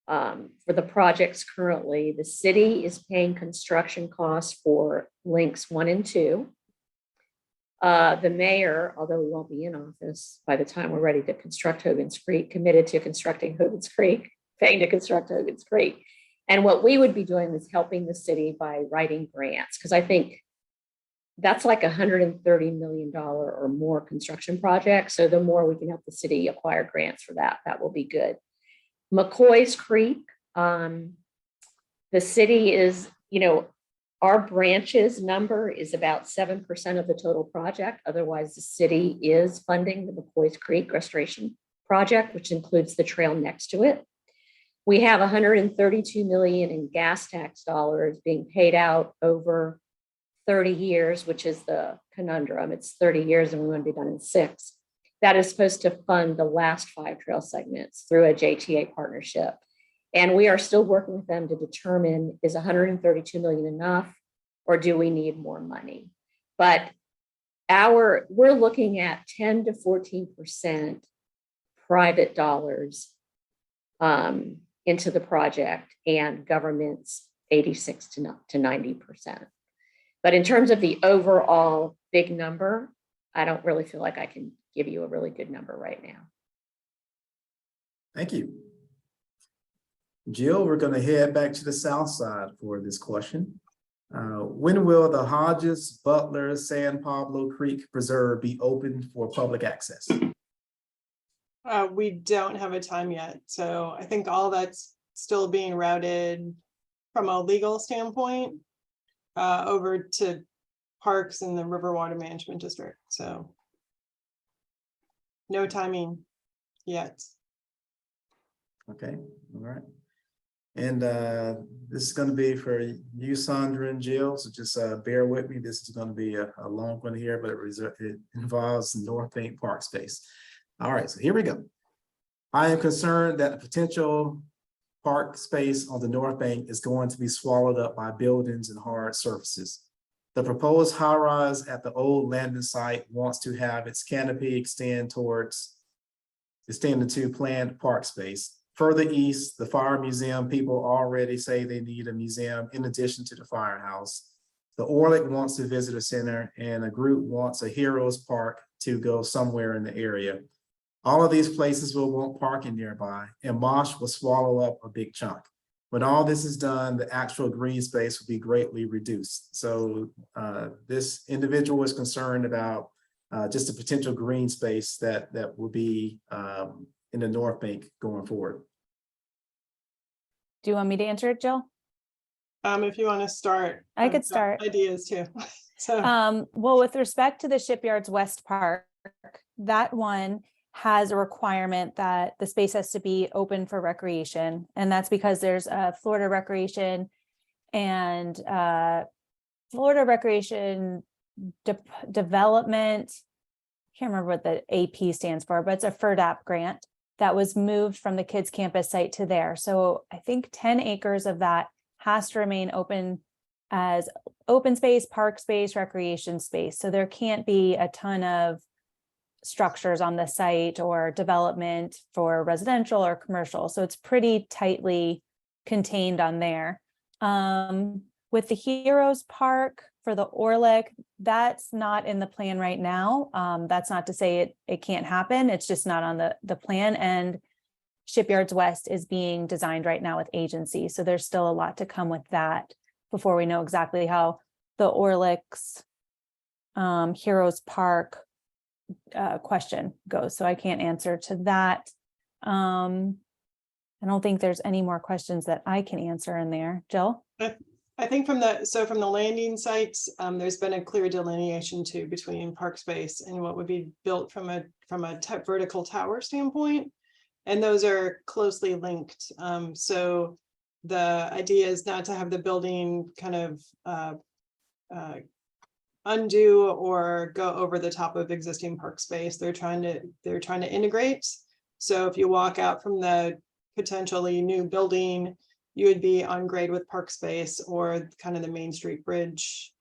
for the projects currently. The city is paying construction costs for links 1 and 2. The mayor, although we won't be in office by the time we're ready to construct Hogan's Creek, committed to constructing Hogan's Creek, paying to construct Hogan's Creek. And what we would be doing is helping the city by writing grants, because I think that's like $130 million or more construction project. So the more we can help the city acquire grants for that, that will be good. McCoy's Creek, the city is, our branches number is about 7% of the total project. Otherwise, the city is funding the McCoy's Creek restoration project, which includes the trail next to it. We have $132 million in gas tax dollars being paid out over 30 years, which is the conundrum. It's 30 years and we want to be done in 6. That is supposed to fund the last 5 trail segments through a JTA partnership. And we are still working with them to determine, is $132 million enough, or do we need more money? But we're looking at 10 to 14% private dollars into the project, and government's 86 to 90%. But in terms of the overall big number, I don't really feel like I can give you a really good number right now. Thank you. Jill, we're going to head back to the south side for this question. When will the Hodges, Butler, San Pablo Creek Preserve be open for public access? We don't have a time yet. So I think all that's still being routed from a legal standpoint over to parks in the River Water Management District. So no timing yet. Okay, all right. And this is going to be for you, Sondra and Jill. So just bear with me. This is going to be a long one here, but it involves North Bank Park space. All right, so here we go. I am concerned that the potential park space on the North Bank is going to be swallowed up by buildings and hard surfaces. The proposed high-rise at the old landing site wants to have its canopy extend into planned park space. Further east, the fire museum people already say they need a museum in addition to the firehouse. The Orlick wants a visitor center, and a group wants a Heroes Park to go somewhere in the area. All of these places will want parking nearby, and Mosh will swallow up a big chunk. When all this is done, the actual green space will be greatly reduced. So this individual is concerned about just the potential green space that will be in the North Bank going forward. Do you want me to answer it, Jill? If you want to start. I could I've got start. ideas too. So Well, with respect to the Shipyards West Park, that one has a requirement that the space has to be open for recreation. And that's because there's a Florida Recreation and Florida Recreation Development. Can't remember what the AP stands for, but it's a FERDAP grant that was moved from the kids campus site to there. So I think 10 acres of that has to remain open as open space, park space, recreation space. So there can't be a ton of structures on the site or development for residential or commercial. So it's pretty tightly contained on there. With the Heroes Park for the Orlick, that's not in the plan right now. That's not to say it can't happen. It's just not on the plan. And Shipyards West is being designed right now with agency. So there's still a lot to come with that before we know exactly how the Orlick's Heroes Park question goes. So I can't answer to that. I don't think there's any more questions that I can answer in there. Jill? I think from the landing sites, there's been a clear delineation too between park space and what would be built from a vertical tower standpoint. And those are closely linked. So the idea is not to have the building kind of undo or go over the top of existing park space. They're trying to integrate. So if you walk out from the potentially new building, you would be on grade with park space or kind of the Main Street Bridge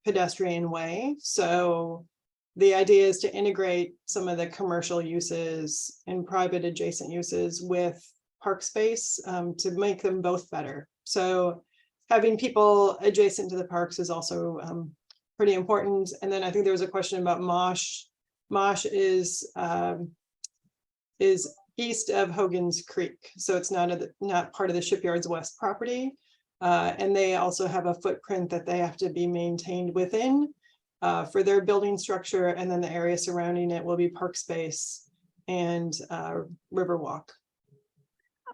pedestrian way. So the idea is to integrate some of the commercial uses and private adjacent uses with park space to make them both better. So having people adjacent to the parks is also pretty important. And then I think there was a question about Mosh. Mosh is east of Hogan's Creek, so it's not part of the Shipyards West property. And they also have a footprint that they have to be maintained within for their building structure, and then the area surrounding it will be park space and Riverwalk.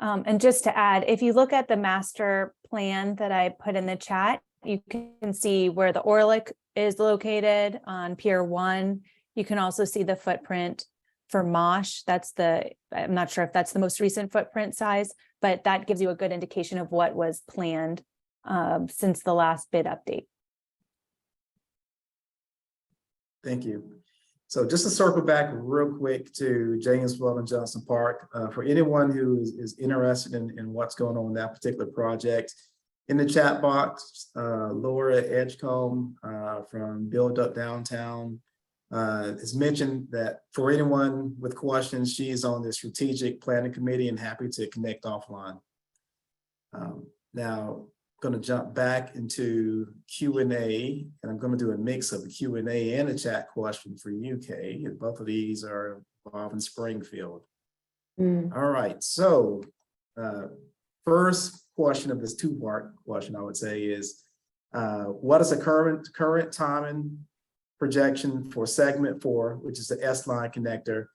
And just to add, if you look at the master plan that I put in the chat, you can see where the Orlick is located on Pier 1. You can also see the footprint for Mosh. I'm not sure if that's the most recent footprint size, but that gives you a good indication of what was planned since the last bid update. Thank you. So just to circle back real quick to Janesville and Johnson Park, for anyone who is interested in what's going on in that particular project, in the chat box, Laura Edgecombe from Build Up Downtown has mentioned that for anyone with questions, she's on the strategic planning committee and happy to connect offline. Now, I'm going to jump back into Q&A, and I'm going to do a mix of a Q&A and a chat question for UK. And both of these are involving Springfield. All right, so first question of this two-part question, I would say, is what is the current timing projection for segment 4, which is the S-line connector?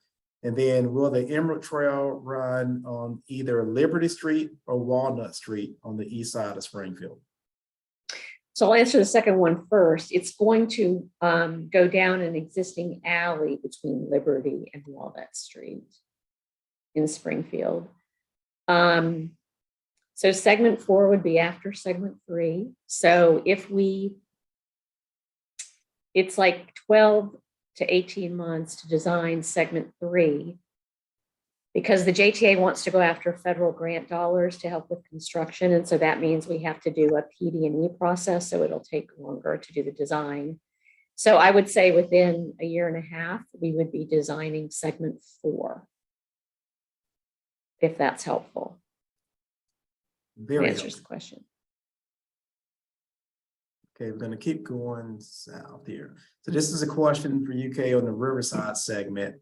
And then will the Emerald Trail run on either Liberty Street or Walnut Street on the east side of Springfield? So I'll answer the second one first. It's going to go down an existing alley between Liberty and Walnut Street in Springfield. So segment 4 would be after segment 3. So it's like 12 to 18 months to design segment 3, because the JTA wants to go after federal grant dollars to help with construction. And so that means we have to do a PD&E process. So it'll take longer to do the design. So I would say within a year and a half, we would be designing segment 4, if that's helpful. Very Answers helpful. the question. Okay, we're going to keep going south here. So this is a question for UK on the Riverside segment.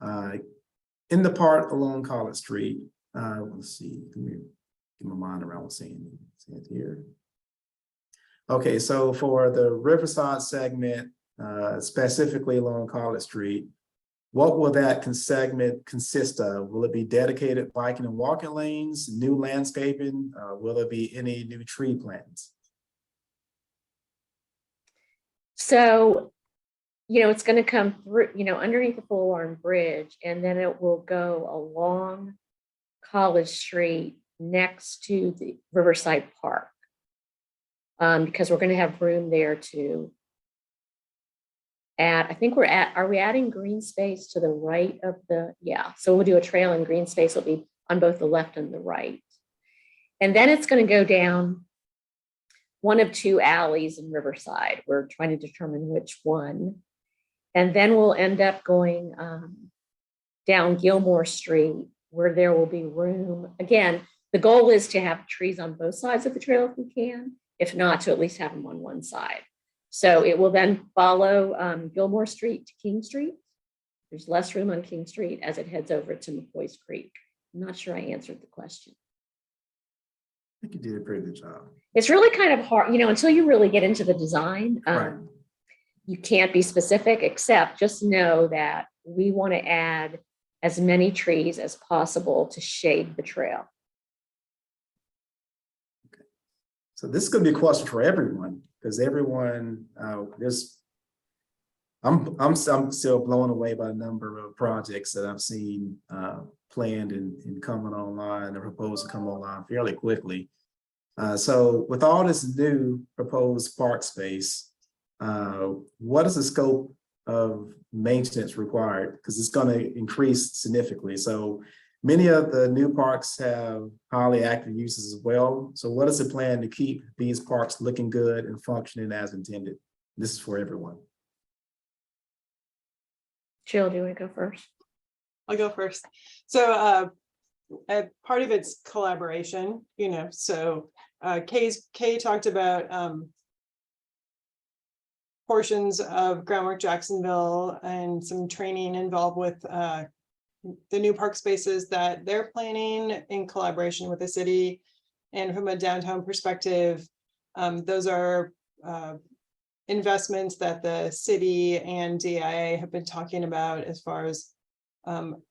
In the part along College Street, let's see, let me get my mind around what's seeing it here. Okay, so for the Riverside segment, specifically along College Street, what will that segment consist of? Will it be dedicated biking and walking lanes, new landscaping? Will there be any new tree plants? So, it's going to come through, underneath the Full Arm Bridge, and then it will go along College Street next to the Riverside Park, because we're going to have room there to add. I think are we adding green space to the right of so we'll do a trail, and green space will be on both the left and the right. And then it's going to go down one of two alleys in Riverside. We're trying to determine which one. And then we'll end up going down Gilmore Street, where there will be room. Again, the goal is to have trees on both sides of the trail if we can, if not to at least have them on one side. So it will then follow Gilmore Street to King Street. There's less room on King Street as it heads over to McCoy's Creek. I'm not sure I answered the question. I think you did a pretty good job. It's really kind of hard, until you really get into the design. Right. You can't be specific, except just know that we want to add as many trees as possible to shade the trail. So this is going to be a question for everyone, because everyone I'm still blown away by the number of projects that I've seen planned and coming online or proposed to come online fairly quickly. So with all this new proposed park space, what is the scope of maintenance required? Because it's going to increase significantly. So many of the new parks have highly active uses as well. So what is the plan to keep these parks looking good and functioning as intended? This is for everyone. Jill, do you want to go first? I'll go first. So part of it's collaboration, so Kay talked about portions of Groundwork Jacksonville and some training involved with the new park spaces that they're planning in collaboration with the city. And from a downtown perspective, those are investments that the city and DIA have been talking about as far as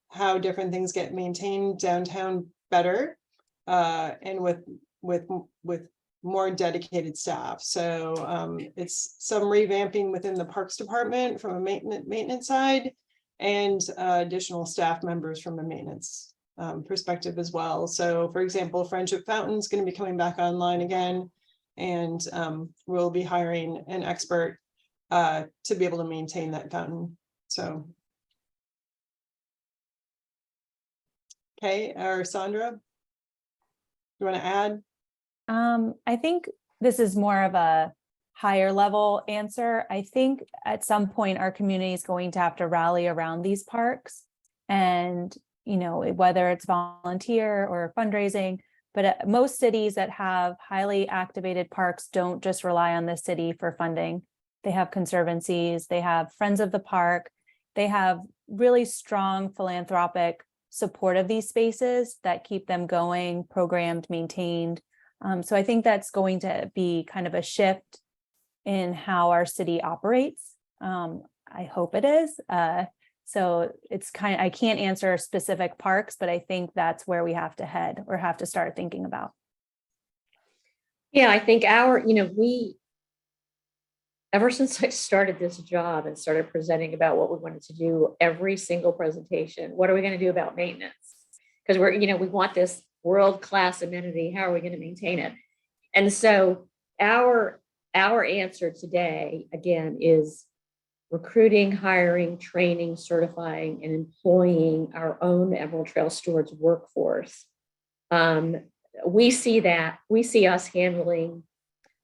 how different things get maintained downtown better and with more dedicated staff. So it's some revamping within the Parks Department from a maintenance side, and additional staff members from a maintenance perspective as well. So for example, Friendship Fountain is going to be coming back online again, and we'll be hiring an expert to be able to maintain that fountain. So okay, or Sondra, you want to add? I think this is more of a higher level answer. I think at some point our community is going to have to rally around these parks, and whether it's volunteer or fundraising, but most cities that have highly activated parks don't just rely on the city for funding. They have conservancies, they have Friends of the Park, they have really strong philanthropic support of these spaces that keep them going, programmed, maintained. So I think that's going to be kind of a shift in how our city operates. I hope it is. So it's I can't answer specific parks, but I think that's where we have to head or have to start thinking about. Yeah, I think ever since I started this job and started presenting about what we wanted to do, every single presentation, what are we going to do about maintenance? Because we want this world-class amenity. How are we going to maintain it? And so our answer today, again, is recruiting, hiring, training, certifying, and employing our own Emerald Trail Stewards workforce. We see us handling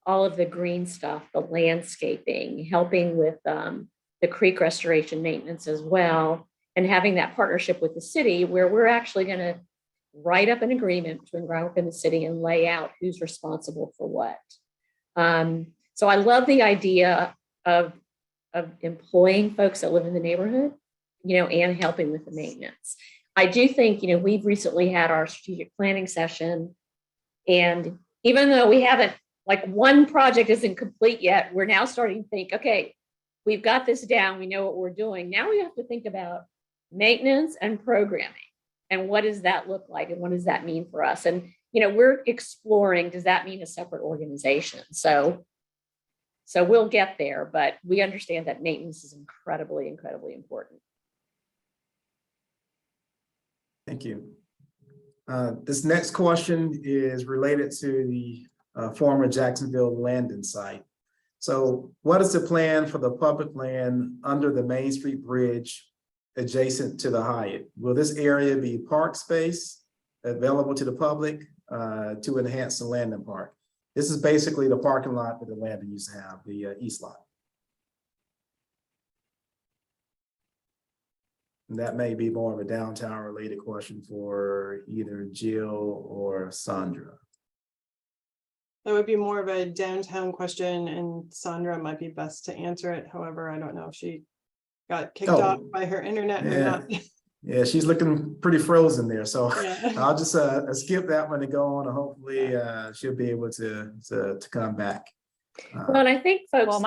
all of the green stuff, the landscaping, helping with the creek restoration maintenance as well, and having that partnership with the city where we're actually going to write up an agreement between Groundwork and the city and lay out who's responsible for what. So I love the idea of employing folks that live in the neighborhood, and helping with the maintenance. I do think, we've recently had our strategic planning session, and even though we haven't, one project isn't complete yet, we're now starting to think, okay, we've got this down, we know what we're doing. Now we have to think about maintenance and programming. And what does that look like? And what does that mean for us? And, we're exploring, does that mean a separate organization? So we'll get there, but we understand that maintenance is incredibly, incredibly important. Thank you. This next question is related to the former Jacksonville landing site. So what is the plan for the public land under the Main Street Bridge adjacent to the Hyatt? Will this area be park space available to the public to enhance the landing park? This is basically the parking lot that the Landon used to have, the east lot. And that may be more of a downtown related question for either Jill or Sondra. That would be more of a downtown question, and Sondra might be best to answer it. However, I don't know if she got kicked Oh, off by her internet or yeah. not. Yeah, she's looking pretty frozen there, so Yeah. I'll just skip that one and go on, and hopefully she'll be able to come back. Well, and I think folks, Well,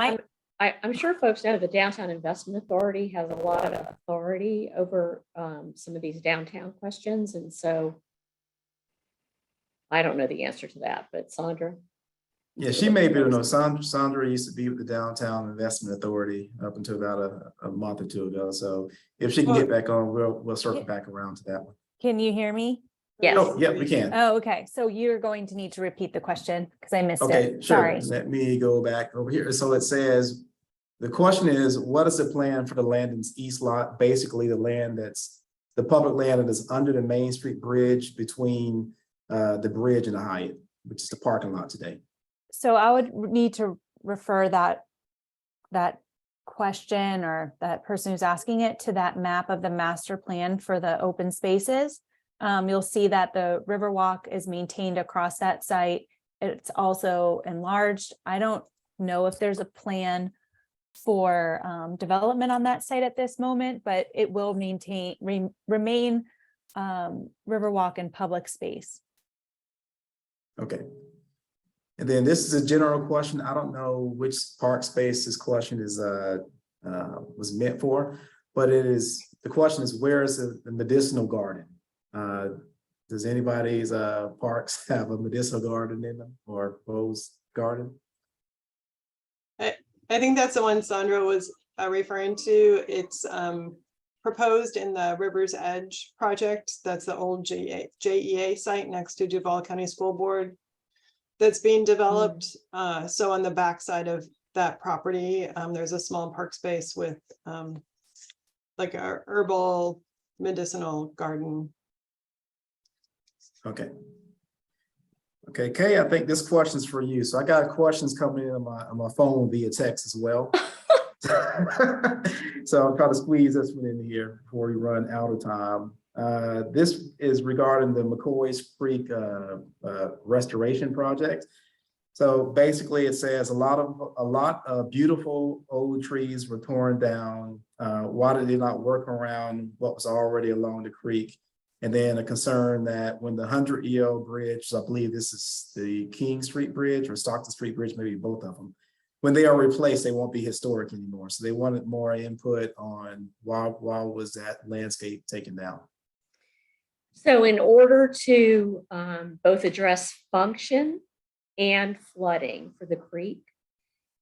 I'm sure folks know the Downtown Investment Authority has a lot of authority over some of these downtown questions. And so I don't know the answer to that, but Sondra. Yeah, she may be, Sondra used to be with the Downtown Investment Authority up until about a month or two ago. So if she can get back on, we'll circle back around to that one. Can you hear me? Yes. Oh, yeah, we can. Oh, okay. So you're going to need to repeat the question because I missed Okay, it. sure. Sorry. Let me go back over here. So it says, the question is, what is the plan for the Landon's East lot? Basically, the land that's the public land that is under the Main Street Bridge between the bridge and the Hyatt, which is the parking lot today. So I would need to refer that question or that person who's asking it to that map of the master plan for the open spaces. You'll see that the Riverwalk is maintained across that site. It's also enlarged. I don't know if there's a plan for development on that site at this moment, but it will remain Riverwalk and public space. Okay. And then this is a general question. I don't know which park space this question is was meant for, but the question is, where is the medicinal garden? Does anybody's parks have a medicinal garden in them or proposed garden? I think that's the one Sondra was referring to. It's proposed in the River's Edge project. That's the old JEA site next to Duval County School Board that's being developed. So on the backside of that property, there's a small park space with like a herbal medicinal garden. Okay. Okay, Kay, I think this question's for you. So I got questions coming in on my phone via text as well. So I'll try to squeeze this one in here before we run out of time. This is regarding the McCoy's Creek restoration project. So basically it says a lot of beautiful old trees were torn down. Why did they not work around what was already along the creek? And then a concern that when the 100-year-old bridge, I believe this is the King Street Bridge or Stockton Street Bridge, maybe both of them, when they are replaced, they won't be historic anymore. So they wanted more input on why was that landscape taken down? So in order to both address function and flooding for the creek,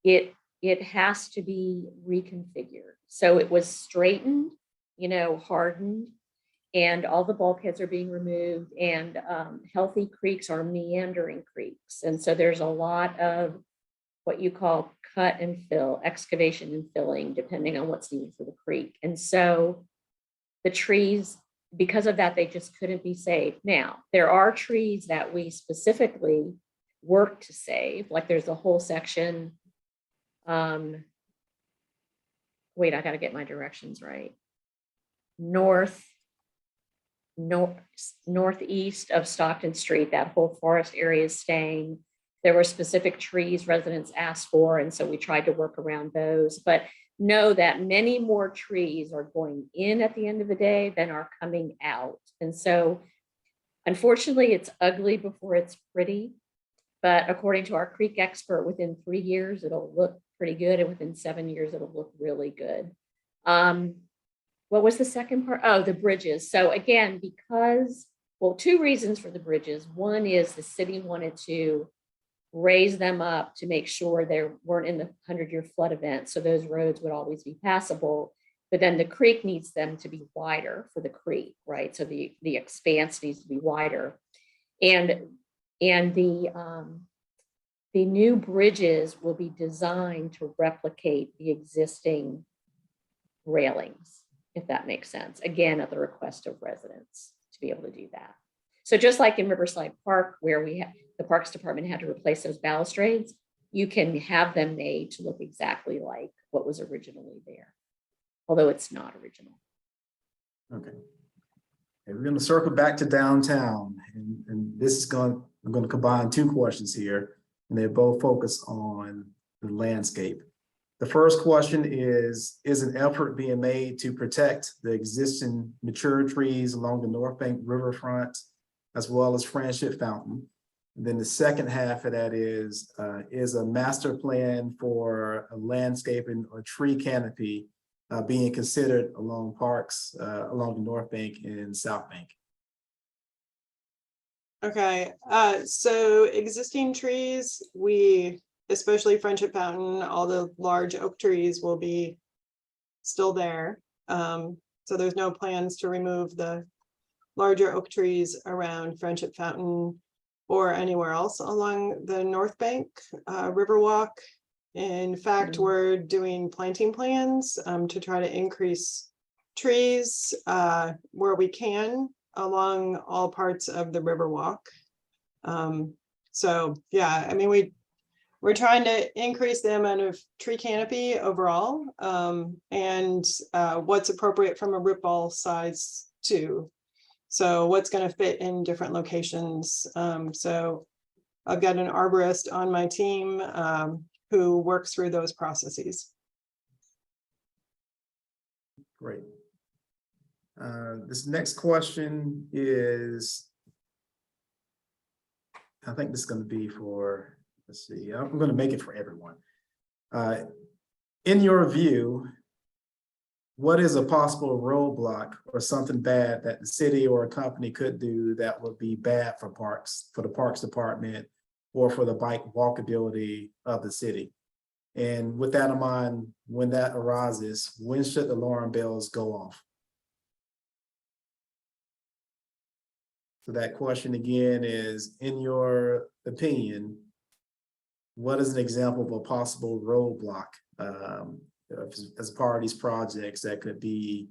it has to be reconfigured. So it was straightened, hardened, and all the bulkheads are being removed, and healthy creeks are meandering creeks. And so there's a lot of what you call cut and fill, excavation and filling, depending on what's needed for the creek. And so the trees, because of that, they just couldn't be saved. Now, there are trees that we specifically work to save, like there's a whole section. Wait, I got to get my directions right. Northeast of Stockton Street, that whole forest area is staying. There were specific trees residents asked for, and so we tried to work around those. But know that many more trees are going in at the end of the day than are coming out. And so, unfortunately, it's ugly before it's pretty. But according to our creek expert, within 3 years, it'll look pretty good. And within 7 years, it'll look really good. What was the second part? Oh, the bridges. So again, two reasons for the bridges. One is the city wanted to raise them up to make sure they weren't in the 100-year flood event. So those roads would always be passable. But then the creek needs them to be wider for the creek, right? So the expanse needs to be wider. And the new bridges will be designed to replicate the existing railings, if that makes sense. Again, at the request of residents to be able to do that. So just like in Riverside Park, where the Parks Department had to replace those balustrades, you can have them made to look exactly like what was originally there, although it's not original. Okay. And we're going to circle back to downtown, and this is I'm going to combine two questions here, and they both focus on the landscape. The first question is an effort being made to protect the existing mature trees along the North Bank riverfront, as well as Friendship Fountain? And then the second half of that is a master plan for a landscaping or tree canopy being considered along parks along the North Bank and South Bank? Okay, so existing trees, especially Friendship Fountain, all the large oak trees will be still there. So there's no plans to remove the larger oak trees around Friendship Fountain or anywhere else along the North Bank Riverwalk. In fact, we're doing planting plans to try to increase trees where we can along all parts of the Riverwalk. So yeah, I mean, we're trying to increase the amount of tree canopy overall, and what's appropriate from a rip ball size too. So what's going to fit in different locations. So I've got an arborist on my team who works through those processes. Great. This next question is, I think this is going to be for, let's see, I'm going to make it for everyone. In your view, what is a possible roadblock or something bad that the city or a company could do that would be bad for parks, for the Parks Department, or for the bike walkability of the city? And with that in mind, when that arises, when should the alarm bells go off? So that question again is, in your opinion, what is an example of a possible roadblock as part of these projects that could be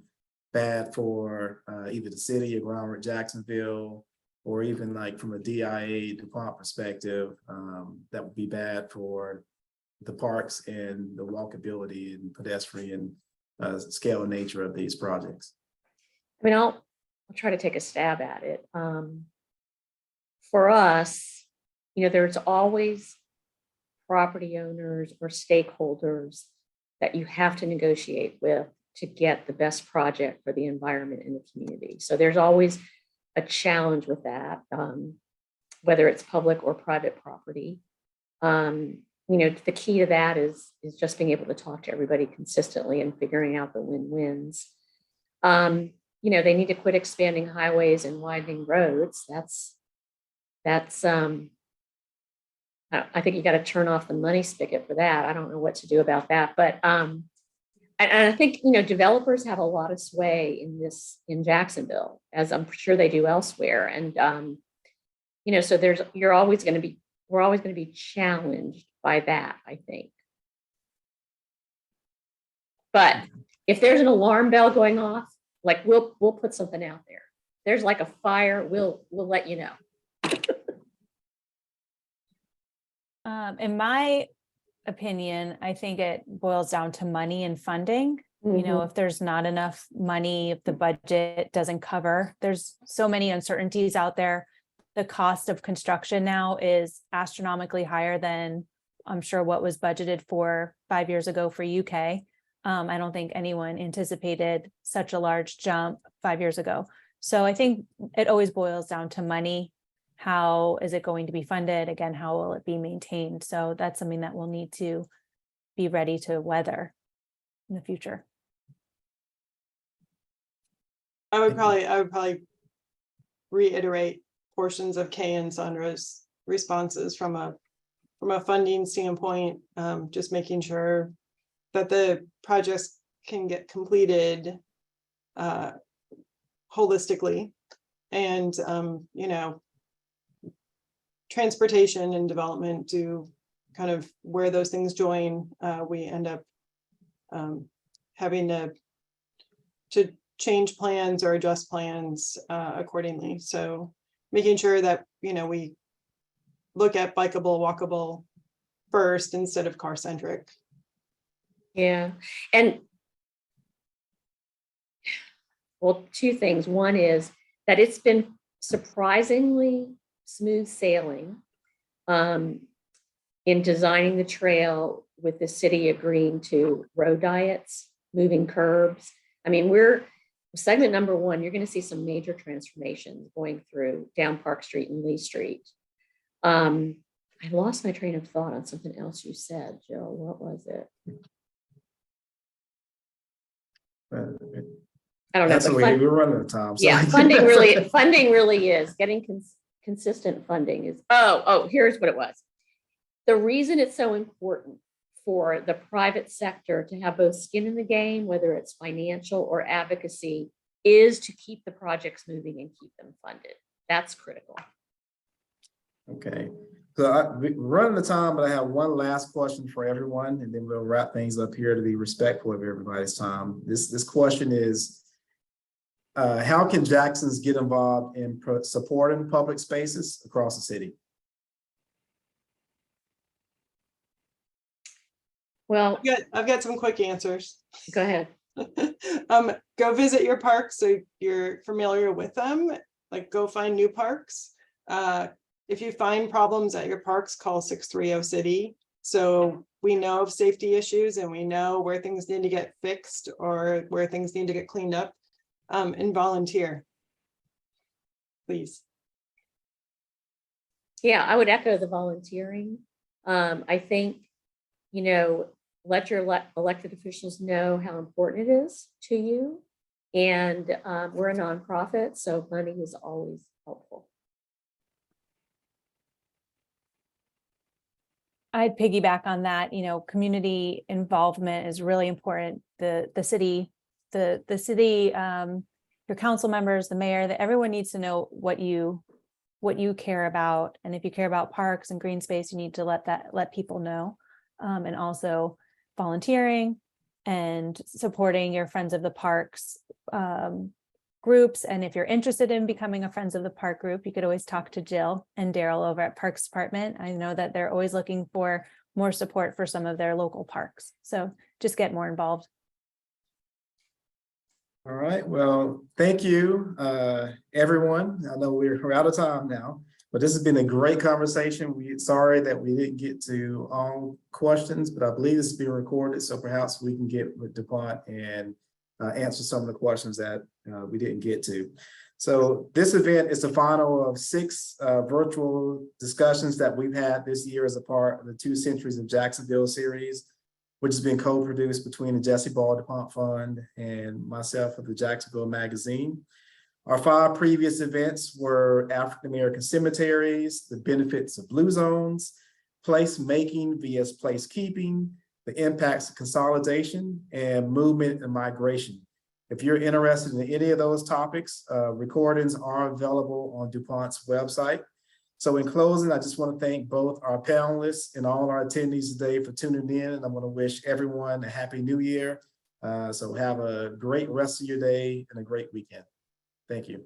bad for either the city of Groundwork, Jacksonville, or even like from a DIA DuPont perspective, that would be bad for the parks and the walkability and pedestrian scale and nature of these projects? I mean, I'll try to take a stab at it. For us, there's always property owners or stakeholders that you have to negotiate with to get the best project for the environment in the community. So there's always a challenge with that, whether it's public or private property. The key to that is just being able to talk to everybody consistently and figuring out the win-wins. They need to quit expanding highways and widening roads. I think you got to turn off the money spigot for that. I don't know what to do about that, but and I think developers have a lot of sway in Jacksonville, as I'm sure they do elsewhere, and so we're always going to be challenged by that, I think. But if there's an alarm bell going off, like we'll put something out there. There's like a fire, we'll let you know. In my opinion, I think it boils down to money and funding. If there's not enough money, if the budget doesn't cover, there's so many uncertainties out there. The cost of construction now is astronomically higher than I'm sure what was budgeted for 5 years ago for UK. I don't think anyone anticipated such a large jump 5 years ago. So I think it always boils down to money. How is it going to be funded? Again, how will it be maintained? So that's something that we'll need to be ready to weather in the future. I would probably reiterate portions of Kay and Sondra's responses from a funding standpoint, just making sure that the projects can get completed holistically, and transportation and development do kind of where those things join. We end up having to change plans or adjust plans accordingly. So making sure that, we look at bikeable, walkable first instead of car centric. Yeah, and well, two things. One is that it's been surprisingly smooth sailing in designing the trail with the city agreeing to road diets, moving curbs. I mean, we're segment number 1, you're going to see some major transformations going through down Park Street and Lee Street. I lost my train of thought on something else you said, Jill. What was it? I don't know. That's the but way we're running the time. So. Yeah, funding really is getting consistent funding is. Oh, here's what it was. The reason it's so important for the private sector to have both skin in the game, whether it's financial or advocacy, is to keep the projects moving and keep them funded. That's critical. Okay, so we're running the time, but I have one last question for everyone, and then we'll wrap things up here to be respectful of everybody's time. This question is, how can Jaxsons get involved in supporting public spaces across the city? Well, I've got some quick answers. go ahead. Go visit your parks so you're familiar with them. Like, go find new parks. If you find problems at your parks, call 630-CITY. So we know of safety issues and we know where things need to get fixed or where things need to get cleaned up, and volunteer, please. Yeah, I would echo the volunteering. I think, let your elected officials know how important it is to you. And we're a nonprofit, so funding is always helpful. I'd piggyback on that. Community involvement is really important. The city, your council members, the mayor, that everyone needs to know what you care about. And if you care about parks and green space, you need to let people know. And also volunteering and supporting your Friends of the Parks groups. And if you're interested in becoming a Friends of the Park group, you could always talk to Jill and Daryl over at Parks Department. I know that they're always looking for more support for some of their local parks. So just get more involved. All right, well, thank you, everyone. I know we're out of time now, but this has been a great conversation. We're sorry that we didn't get to all questions, but I believe this is being recorded, so perhaps we can get with duPont and answer some of the questions that we didn't get to. So this event is the final of 6 virtual discussions that we've had this year as a part of the 2 Centuries of Jacksonville series, which has been co-produced between the Jessie Ball duPont Fund and myself of the Jacksonville Magazine. Our 5 previous events were African American cemeteries, the benefits of blue zones, placemaking via placekeeping, the impacts of consolidation, and movement and migration. If you're interested in any of those topics, recordings are available on duPont's website. So in closing, I just want to thank both our panelists and all our attendees today for tuning in. And I want to wish everyone a happy new year. So have a great rest of your day and a great weekend. Thank you.